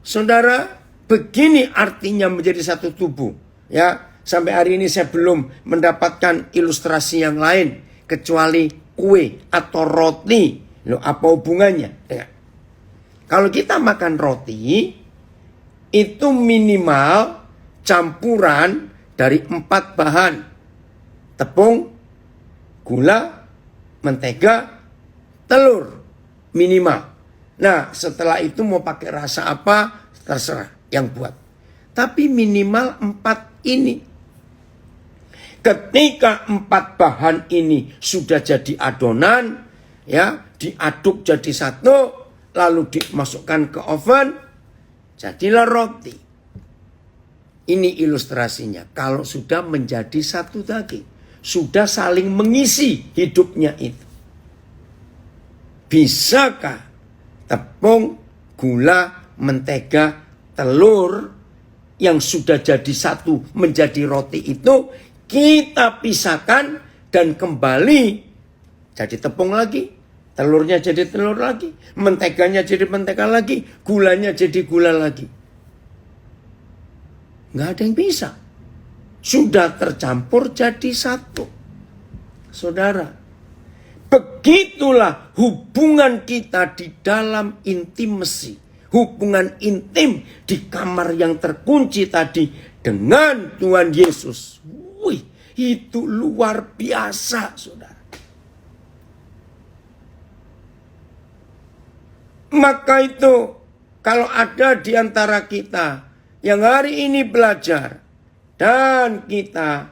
Saudara, begini artinya menjadi satu tubuh. Ya, sampai hari ini saya belum mendapatkan ilustrasi yang lain. Kecuali kue atau roti. Loh, apa hubungannya? Ya. Kalau kita makan roti, itu minimal campuran dari 4 bahan. Tepung, gula, mentega, telur. Minimal. Nah, setelah itu mau pakai rasa apa, terserah yang buat. Tapi minimal 4 ini. Ketika 4 bahan ini sudah jadi adonan, ya, diaduk jadi satu, lalu dimasukkan ke oven, jadilah roti. Ini ilustrasinya. Kalau sudah menjadi satu daging, sudah saling mengisi hidupnya itu. Bisakah tepung, gula, mentega, telur yang sudah jadi satu menjadi roti itu kita pisahkan dan kembali jadi tepung lagi, telurnya jadi telur lagi, menteganya jadi mentega lagi, gulanya jadi gula lagi? Nggak ada yang bisa. Sudah tercampur jadi satu. saudara. Begitulah hubungan kita di dalam intimasi. Hubungan intim di kamar yang terkunci tadi dengan Tuhan Yesus. Wih, itu luar biasa, saudara. Maka itu, kalau ada di antara kita yang hari ini belajar dan kita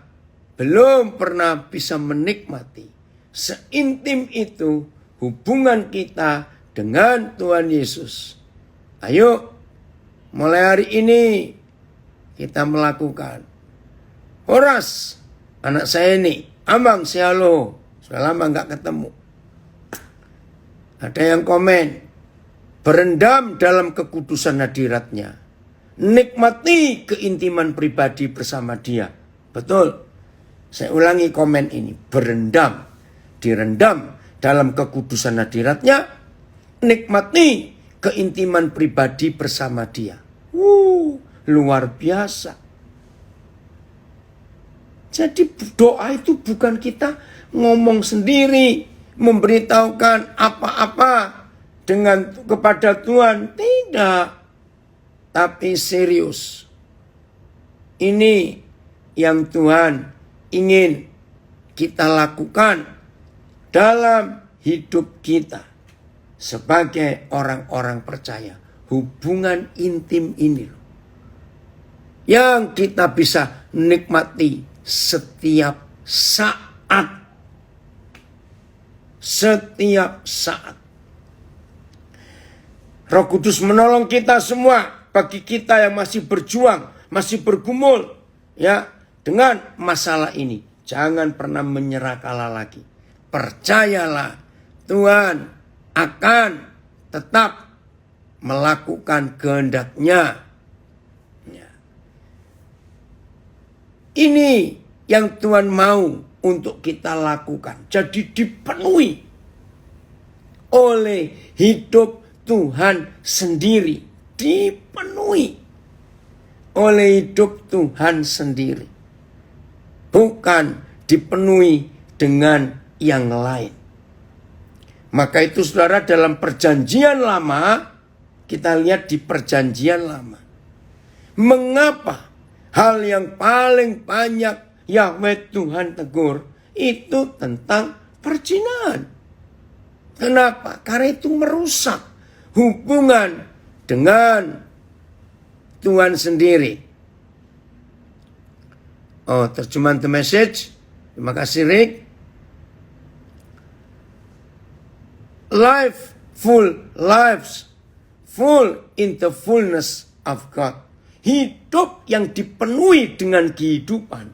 belum pernah bisa menikmati seintim itu hubungan kita dengan Tuhan Yesus. Ayo, mulai hari ini kita melakukan. Horas, anak saya ini, Ambang, halo, sudah lama nggak ketemu. Ada yang komen, berendam dalam kekudusan hadiratnya. Nikmati keintiman pribadi bersama dia. Betul. Saya ulangi komen ini. Berendam. Direndam dalam kekudusan hadiratnya. Nikmati keintiman pribadi bersama dia. Luar biasa. Jadi doa itu bukan kita ngomong sendiri. Memberitahukan apa-apa dengan kepada Tuhan. Tidak. Tapi serius. Ini yang Tuhan ingin kita lakukan dalam hidup kita sebagai orang-orang percaya. Hubungan intim ini loh, yang kita bisa nikmati setiap saat. Setiap saat. Roh Kudus menolong kita semua. Bagi kita yang masih berjuang, masih bergumul ya dengan masalah ini, jangan pernah menyerah kalah lagi. Percayalah, Tuhan akan tetap melakukan kehendak-Nya. Ya. Ini yang Tuhan mau untuk kita lakukan. Jadi dipenuhi oleh hidup Tuhan sendiri. Dipenuhi oleh hidup Tuhan sendiri. Bukan dipenuhi dengan yang lain. Maka itu saudara, dalam perjanjian lama, kita lihat di perjanjian lama. Mengapa hal yang paling banyak Yahweh Tuhan tegur itu tentang perzinahan? Kenapa? Karena itu merusak hubungan dengan Tuhan sendiri. Oh, terjemahan The Message. Terima kasih, Rick. Lives full in the fullness of God. Hidup yang dipenuhi dengan kehidupan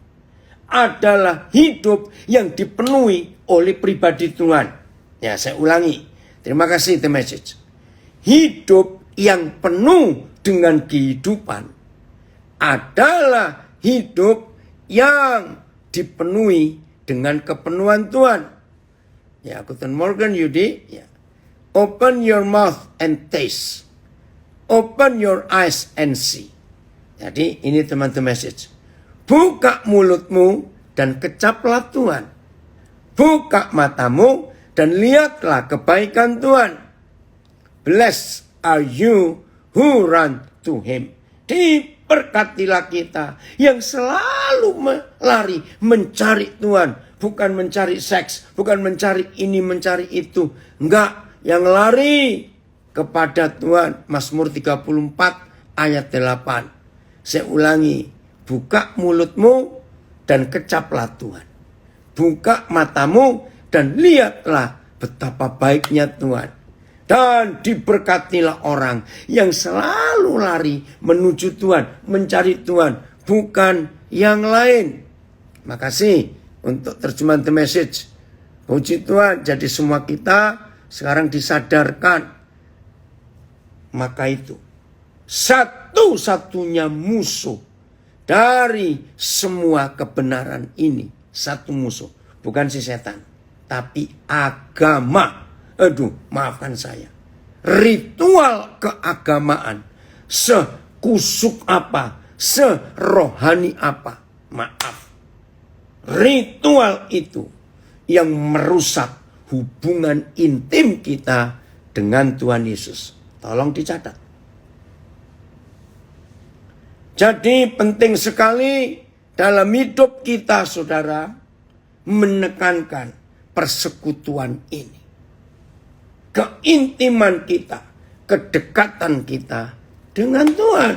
adalah hidup yang dipenuhi oleh pribadi Tuhan. Ya, saya ulangi. Terima kasih, The Message. Hidup yang penuh dengan kehidupan adalah hidup yang dipenuhi dengan kepenuhan Tuhan. Ya, Guten Morgen Yudi. Ya. Open your mouth and taste. Open your eyes and see. Jadi ini teman-teman message. Buka mulutmu dan kecaplah Tuhan. Buka matamu dan lihatlah kebaikan Tuhan. Blessed are you who run to Him. Diberkatilah kita yang selalu lari mencari Tuhan. Bukan mencari seks, bukan mencari ini, mencari itu. Enggak, yang lari kepada Tuhan. Mazmur 34 ayat 8. Saya ulangi, buka mulutmu dan kecaplah Tuhan. Buka matamu dan lihatlah betapa baiknya Tuhan. Dan diberkatilah orang yang selalu lari menuju Tuhan, mencari Tuhan, bukan yang lain. Makasih untuk terjemahan The Message. Puji Tuhan, jadi semua kita sekarang disadarkan. Maka itu, satu-satunya musuh dari semua kebenaran ini, satu musuh, bukan si setan, tapi agama. Aduh, maafkan saya. Ritual keagamaan, sekusuk apa, serohani apa, maaf. Ritual itu yang merusak hubungan intim kita dengan Tuhan Yesus. Tolong dicatat. Jadi penting sekali dalam hidup kita, saudara, menekankan persekutuan ini. Keintiman kita, kedekatan kita dengan Tuhan.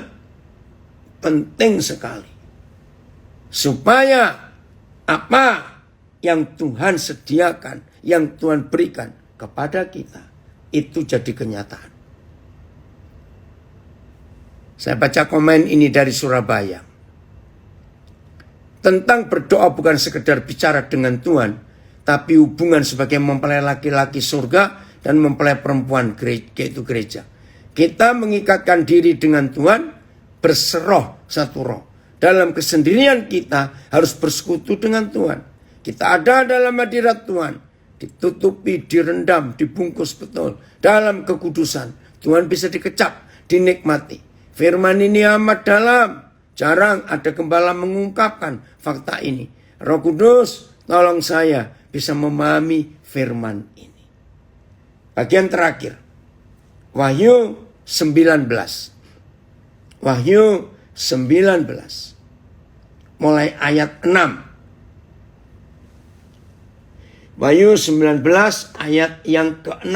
Penting sekali. Supaya apa yang Tuhan sediakan, yang Tuhan berikan kepada kita, itu jadi kenyataan. Saya baca komen ini dari Surabaya. Tentang berdoa bukan sekedar bicara dengan Tuhan, tapi hubungan sebagai mempelai laki-laki surga dan mempelai perempuan yaitu gereja. Kita mengikatkan diri dengan Tuhan, berseroh satu roh. Dalam kesendirian kita harus bersekutu dengan Tuhan. Kita ada dalam hadirat Tuhan, ditutupi, direndam, dibungkus betul dalam kekudusan. Tuhan bisa dikecap, dinikmati. Firman ini amat dalam. Jarang ada gembala mengungkapkan fakta ini. Roh Kudus, tolong saya bisa memahami firman ini. Bagian terakhir. Wahyu 19. Wahyu 19. Mulai ayat 6. Wahyu 19 ayat yang ke-6.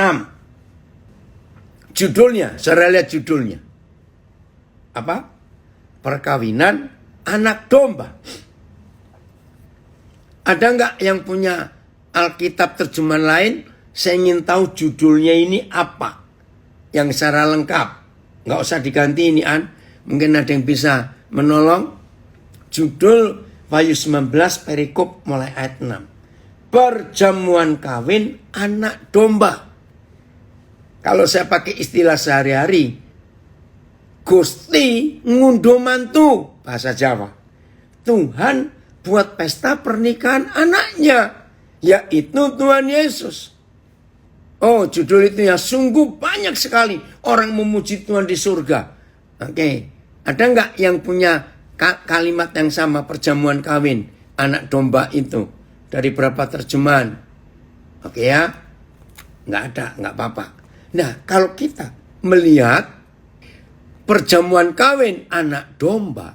Judulnya, saya lihat judulnya. Apa? Perkawinan anak domba. Ada nggak yang punya Alkitab terjemahan lain? Saya ingin tahu judulnya ini apa. Yang secara lengkap. Nggak usah diganti ini An. Mungkin ada yang bisa menolong. Judul Wahyu 19 perikop mulai ayat 6. Perjamuan kawin anak domba. Kalau saya pakai istilah sehari-hari, Gusti ngunduh mantu, bahasa Jawa. Tuhan buat pesta pernikahan anaknya, yaitu Tuhan Yesus. Oh, judul itu ya, sungguh banyak sekali orang memuji Tuhan di surga. Oke, ada nggak yang punya kalimat yang sama, perjamuan kawin anak domba itu? Dari berapa terjemahan? Oke ya, nggak ada, nggak apa-apa. Nah, kalau kita melihat perjamuan kawin anak domba,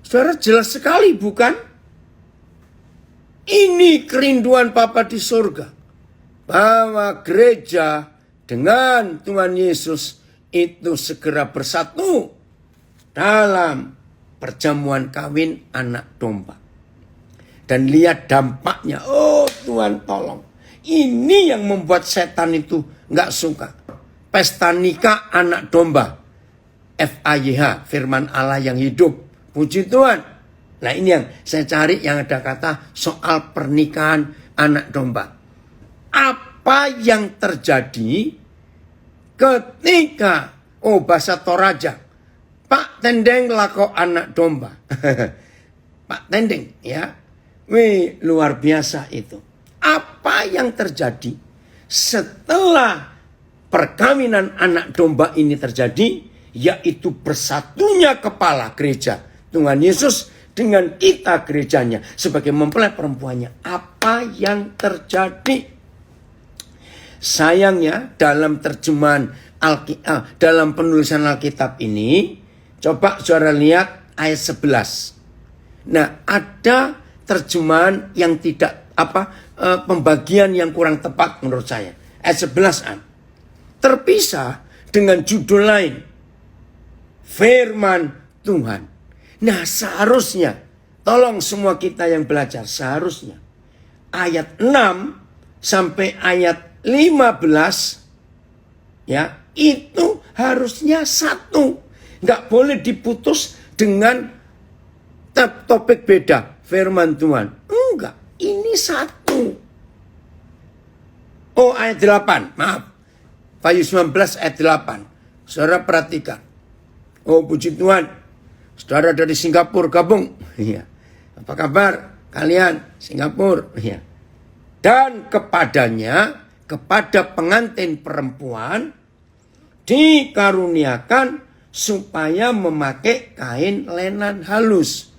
saudara, jelas sekali bukan? Ini kerinduan Bapa di surga, bahwa gereja dengan Tuhan Yesus itu segera bersatu dalam perjamuan kawin anak domba. Dan lihat dampaknya, oh Tuhan tolong. Ini yang membuat setan itu gak suka. Pesta nikah anak domba. FAYH, firman Allah yang hidup. Puji Tuhan. Nah ini yang saya cari, yang ada kata soal pernikahan anak domba. Apa yang terjadi ketika, oh bahasa Toraja, Pak Tendeng lako anak domba. Pak Tendeng ya. Wih, luar biasa itu. Apa yang terjadi setelah perkawinan anak domba ini terjadi, yaitu bersatunya kepala gereja Tuhan Yesus dengan kita gerejanya sebagai mempelai perempuannya. Apa yang terjadi? Sayangnya dalam terjemahan dalam penulisan Alkitab ini, coba saudara lihat ayat 11. Nah, ada terjemahan yang tidak pembagian yang kurang tepat menurut saya. Ayat 11 terpisah dengan judul lain, firman Tuhan. Nah, seharusnya, tolong semua kita yang belajar, seharusnya ayat 6 sampai ayat 15 ya, itu harusnya satu. Nggak boleh diputus dengan topik beda. Firman Tuhan. Enggak. Ini satu. Oh, ayat 8. Maaf. Wahyu 19 ayat 8. Saudara perhatikan. Oh, puji Tuhan. Saudara dari Singapura gabung. Iya. Apa kabar kalian Singapura? Iya. Dan kepadanya, kepada pengantin perempuan, dikaruniakan supaya memakai kain lenan halus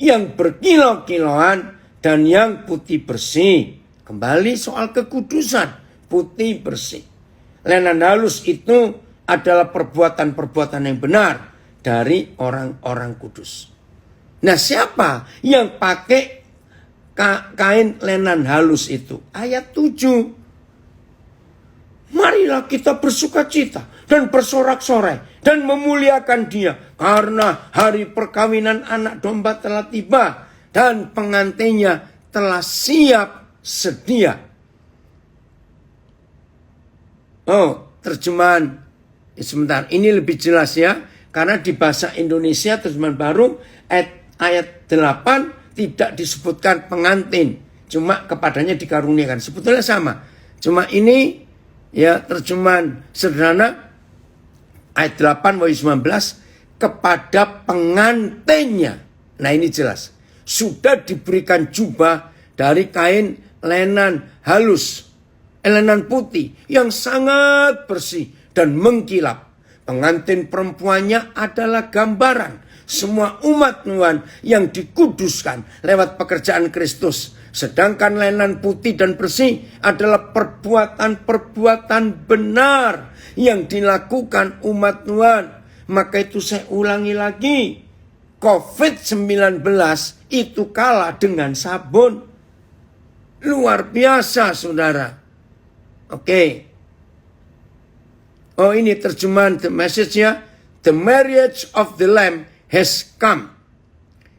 yang berkilau-kilauan dan yang putih bersih, Kembali soal kekudusan, putih bersih. Lenan halus itu adalah perbuatan-perbuatan yang benar dari orang-orang kudus. Nah, siapa yang pakai kain lenan halus itu? Ayat 7. Marilah kita bersukacita dan bersorak-sorai dan memuliakan Dia, karena hari perkawinan anak domba telah tiba dan pengantinnya telah siap sedia. Oh, terjemahan sebentar, ini lebih jelas ya, karena di bahasa Indonesia terjemahan baru ayat 8 tidak disebutkan pengantin, cuma kepadanya dikaruniakan. Sebetulnya sama, cuma ini ya terjemahan sederhana ayat 8 ayat 19, kepada pengantinnya. Nah, ini jelas. Sudah diberikan jubah dari kain lenan halus, lenan putih yang sangat bersih dan mengkilap. Pengantin perempuannya adalah gambaran semua umat Tuhan yang dikuduskan lewat pekerjaan Kristus. Sedangkan lenan putih dan bersih adalah perbuatan-perbuatan benar yang dilakukan umat Tuhan. Maka itu saya ulangi lagi, COVID-19 itu kalah dengan sabun. Luar biasa, saudara. Oke. Oh, ini terjemahan The Message-nya. The marriage of the Lamb has come.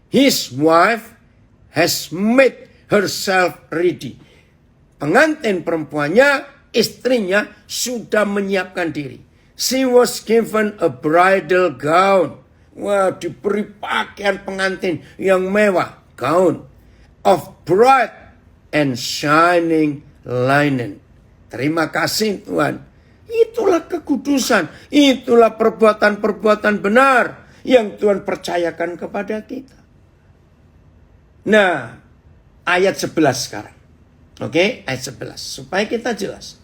His wife has made herself ready. Pengantin perempuannya, istrinya sudah menyiapkan diri. She was given a bridal gown. Wah, diberi pakaian pengantin yang mewah, gaun of bright and shining linen. Terima kasih Tuhan. Itulah kekudusan, itulah perbuatan-perbuatan benar yang Tuhan percayakan kepada kita. Nah, ayat 11 sekarang. Oke, ayat 11 supaya kita jelas.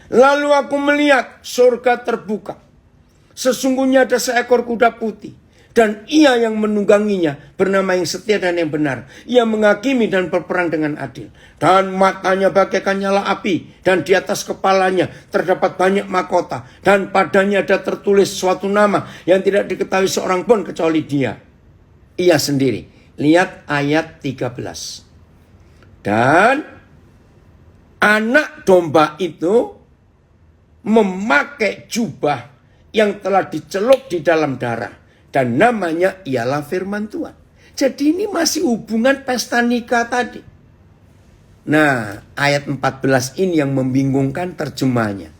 Lalu aku melihat surga terbuka. Sesungguhnya ada seekor kuda putih, dan ia yang menungganginya bernama yang setia dan yang benar. Ia menghakimi dan berperang dengan adil. Dan matanya bagaikan nyala api, dan di atas kepalanya terdapat banyak mahkota. Dan padanya ada tertulis suatu nama yang tidak diketahui seorang pun kecuali dia, ia sendiri. Lihat ayat 13. Dan anak domba itu memakai jubah yang telah dicelup di dalam darah, dan namanya ialah firman Tuhan. Jadi ini masih hubungan pesta nikah tadi. Nah, ayat 14 ini yang membingungkan terjemahnya.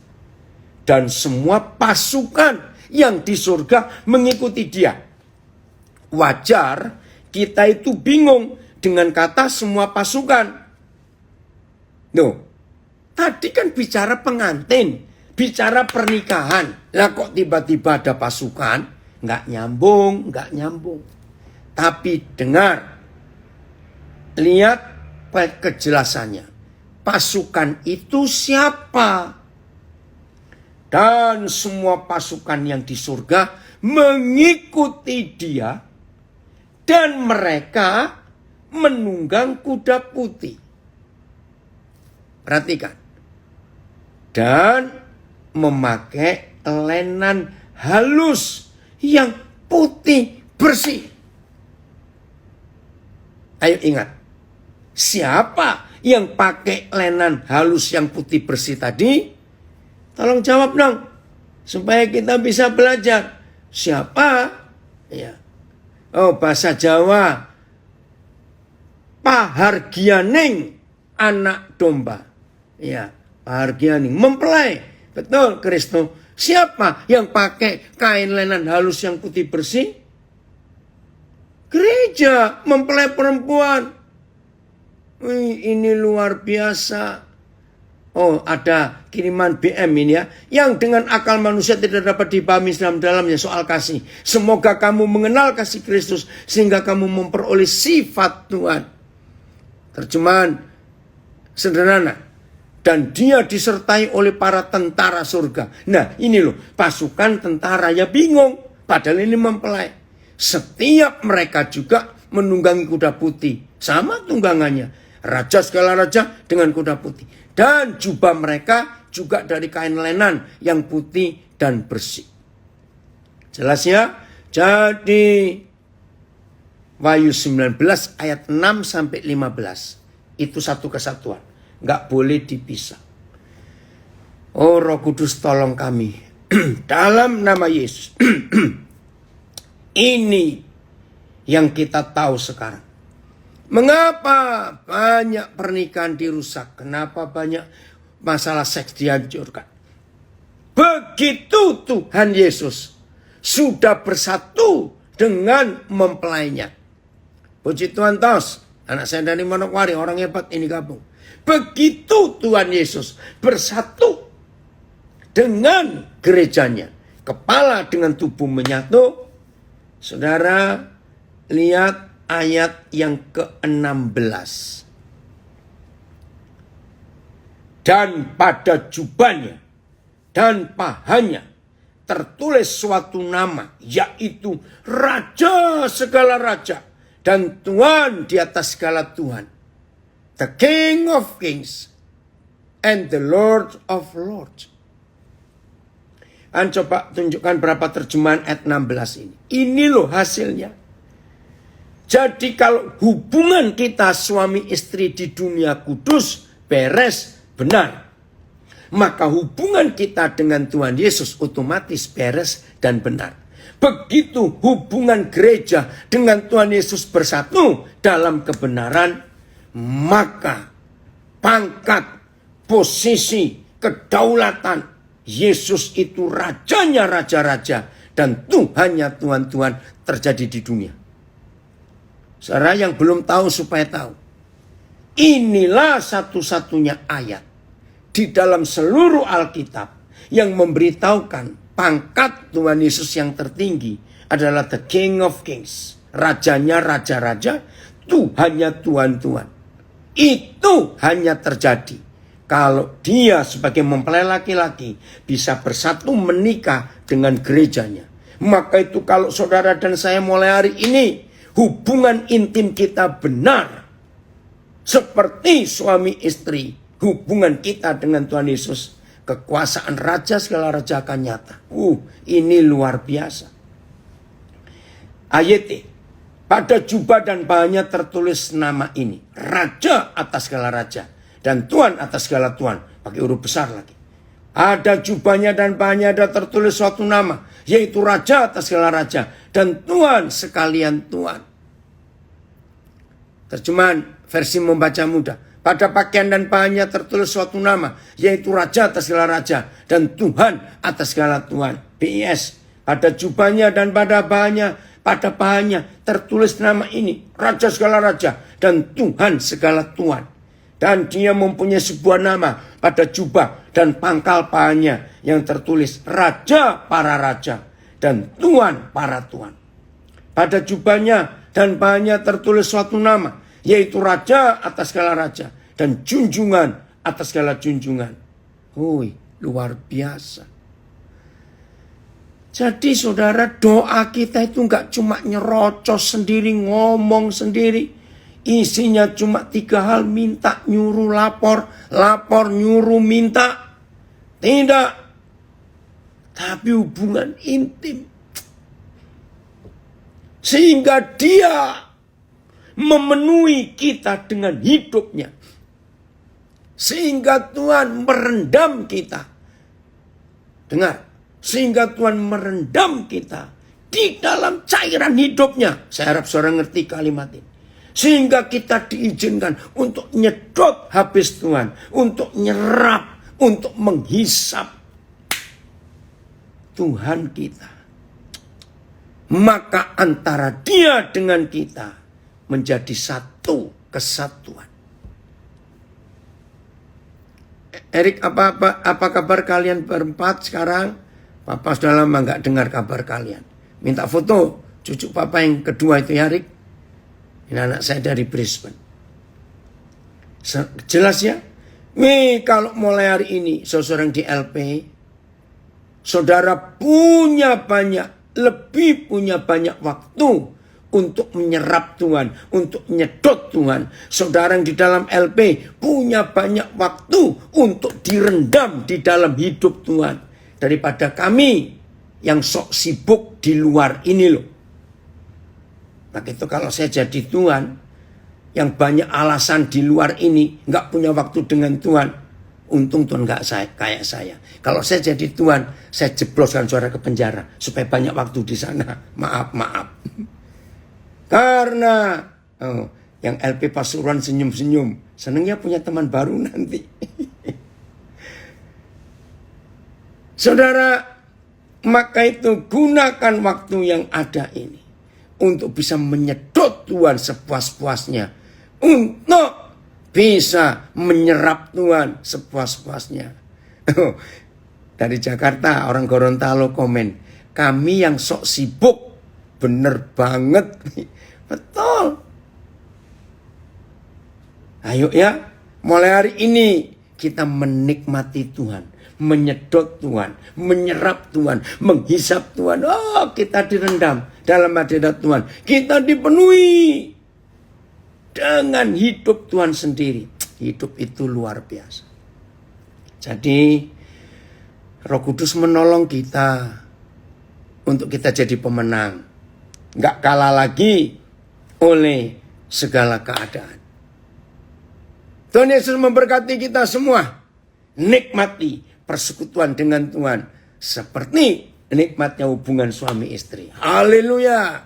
Dan semua pasukan yang di surga mengikuti dia. Wajar kita itu bingung dengan kata semua pasukan. Loh, tadi kan bicara pengantin, bicara pernikahan. Lah kok tiba-tiba ada pasukan? Nggak nyambung. Tapi dengar, lihat kejelasannya. Pasukan itu siapa? Dan semua pasukan yang di surga mengikuti dia, dan mereka menunggang kuda putih. Perhatikan. Dan memakai lenan halus yang putih bersih. Ayo ingat. Siapa yang pakai lenan halus yang putih bersih tadi? Tolong jawab dong. Supaya kita bisa belajar. Siapa? Ya. Oh, bahasa Jawa. Pahargyaning anak domba. Ya, pahargyaning. Mempelai. Betul, Kristo. Siapa yang pakai kain lenan halus yang putih bersih? Gereja, mempelai perempuan. Wih, ini luar biasa. Oh, ada kiriman BM ini ya. Yang dengan akal manusia tidak dapat dipahami dalamnya soal kasih. Semoga kamu mengenal kasih Kristus sehingga kamu memperoleh sifat Tuhan. Terjemahan sederhana. Dan dia disertai oleh para tentara surga. Nah, ini loh, pasukan tentara ya bingung. Padahal ini mempelai. Setiap mereka juga menunggangi kuda putih. Sama tunggangannya. Raja segala raja dengan kuda putih. Dan jubah mereka juga dari kain lenan yang putih dan bersih. Jelas ya? Jadi Wahyu 19 ayat 6 sampai 15. Itu satu kesatuan. Nggak boleh dipisah. Oh Roh Kudus tolong kami. Dalam nama Yesus. Ini yang kita tahu sekarang. Mengapa banyak pernikahan dirusak? Kenapa banyak masalah seks dihancurkan? Begitu Tuhan Yesus sudah bersatu dengan mempelainya. Puji Tuhan tos. Anak saya dari Manokwari, orang hebat ini gabung. Begitu Tuhan Yesus bersatu dengan gerejanya. Kepala dengan tubuh menyatu. Saudara, lihat ayat yang ke-16. Dan pada jubahnya dan pahanya tertulis suatu nama, yaitu Raja segala raja dan Tuhan di atas segala Tuhan. The King of Kings and the Lord of Lords. Coba tunjukkan berapa terjemahan ayat 16 ini. Ini loh hasilnya. Jadi kalau hubungan kita suami istri di dunia kudus, beres, benar. Maka hubungan kita dengan Tuhan Yesus otomatis beres dan benar. Begitu hubungan gereja dengan Tuhan Yesus bersatu dalam kebenaran, maka pangkat, posisi, kedaulatan Yesus itu rajanya raja-raja dan Tuhannya Tuhan-Tuhan terjadi di dunia. Saudara yang belum tahu supaya tahu. Inilah satu-satunya ayat di dalam seluruh Alkitab yang memberitahukan pangkat Tuhan Yesus yang tertinggi adalah the King of Kings. Rajanya raja-raja, Tuhannya Tuhan-Tuhan. Itu hanya terjadi kalau dia sebagai mempelai laki-laki bisa bersatu menikah dengan gerejanya. Maka itu kalau saudara dan saya mulai hari ini hubungan intim kita benar. Seperti suami istri, hubungan kita dengan Tuhan Yesus, kekuasaan raja segala raja akan nyata. Ini luar biasa. Ayat pada jubah dan bahannya tertulis nama ini. Raja atas segala raja dan Tuhan atas segala Tuhan. Pakai huruf besar lagi. Ada jubahnya dan bahannya ada tertulis suatu nama. Yaitu raja atas segala raja dan Tuhan sekalian Tuhan. Terjemahan versi membaca mudah. Pada pakaian dan bahannya tertulis suatu nama. Yaitu raja atas segala raja dan Tuhan atas segala Tuhan. BIS. Pada jubahnya dan pada bahannya tertulis nama ini. Raja segala raja dan Tuhan segala Tuhan. Dan dia mempunyai sebuah nama pada jubah dan pangkal pahannya yang tertulis Raja para Raja dan Tuhan para Tuhan. Pada jubahnya dan pahannya tertulis suatu nama, yaitu Raja atas segala Raja dan junjungan atas segala junjungan. Luar biasa. Jadi saudara, doa kita itu enggak cuma nyerocos sendiri, ngomong sendiri. Isinya cuma 3 hal, minta, nyuruh, lapor, nyuruh, minta. Tidak. Tapi hubungan intim. Sehingga dia memenuhi kita dengan hidupnya. Sehingga Tuhan merendam kita. Dengar. Sehingga Tuhan merendam kita di dalam cairan hidupnya. Saya harap saudara ngerti kalimat ini. Sehingga kita diizinkan untuk nyedot habis Tuhan. Untuk nyerap. Untuk menghisap Tuhan kita. Maka antara dia dengan kita menjadi satu kesatuan. Erik, apa kabar kalian berempat sekarang? Papa sudah lama gak dengar kabar kalian. Minta foto cucu papa yang kedua itu ya, Erik. Ini anak saya dari Brisbane. Jelas ya? Kalau mulai hari ini, saudara di LP, saudara punya banyak waktu untuk menyerap Tuhan, untuk menyedot Tuhan. Saudara yang di dalam LP punya banyak waktu untuk direndam di dalam hidup Tuhan. Daripada kami yang sok sibuk di luar ini loh. Nah itu kalau saya jadi Tuhan, yang banyak alasan di luar ini, nggak punya waktu dengan Tuhan. Untung Tuhan nggak kayak saya. Kalau saya jadi Tuhan, saya jebloskan saudara ke penjara supaya banyak waktu di sana. Maaf. Karena yang LP Pasuruan senyum-senyum, senangnya punya teman baru nanti. Saudara, maka itu gunakan waktu yang ada ini untuk bisa menyedot Tuhan sepuas-puasnya, untuk bisa menyerap Tuhan sepuas-puasnya. Dari Jakarta orang Gorontalo komen, kami yang sok sibuk, bener banget. Betul. Ayo ya, mulai hari ini kita menikmati Tuhan, menyedot Tuhan, menyerap Tuhan, menghisap Tuhan. Oh, kita direndam dalam hadirat Tuhan. Kita dipenuhi dengan hidup Tuhan sendiri. Hidup itu luar biasa. Jadi Roh Kudus menolong kita untuk kita jadi pemenang. Nggak kalah lagi oleh segala keadaan. Tuhan Yesus memberkati kita semua. Nikmati persekutuan dengan Tuhan seperti nikmatnya hubungan suami istri. Haleluya.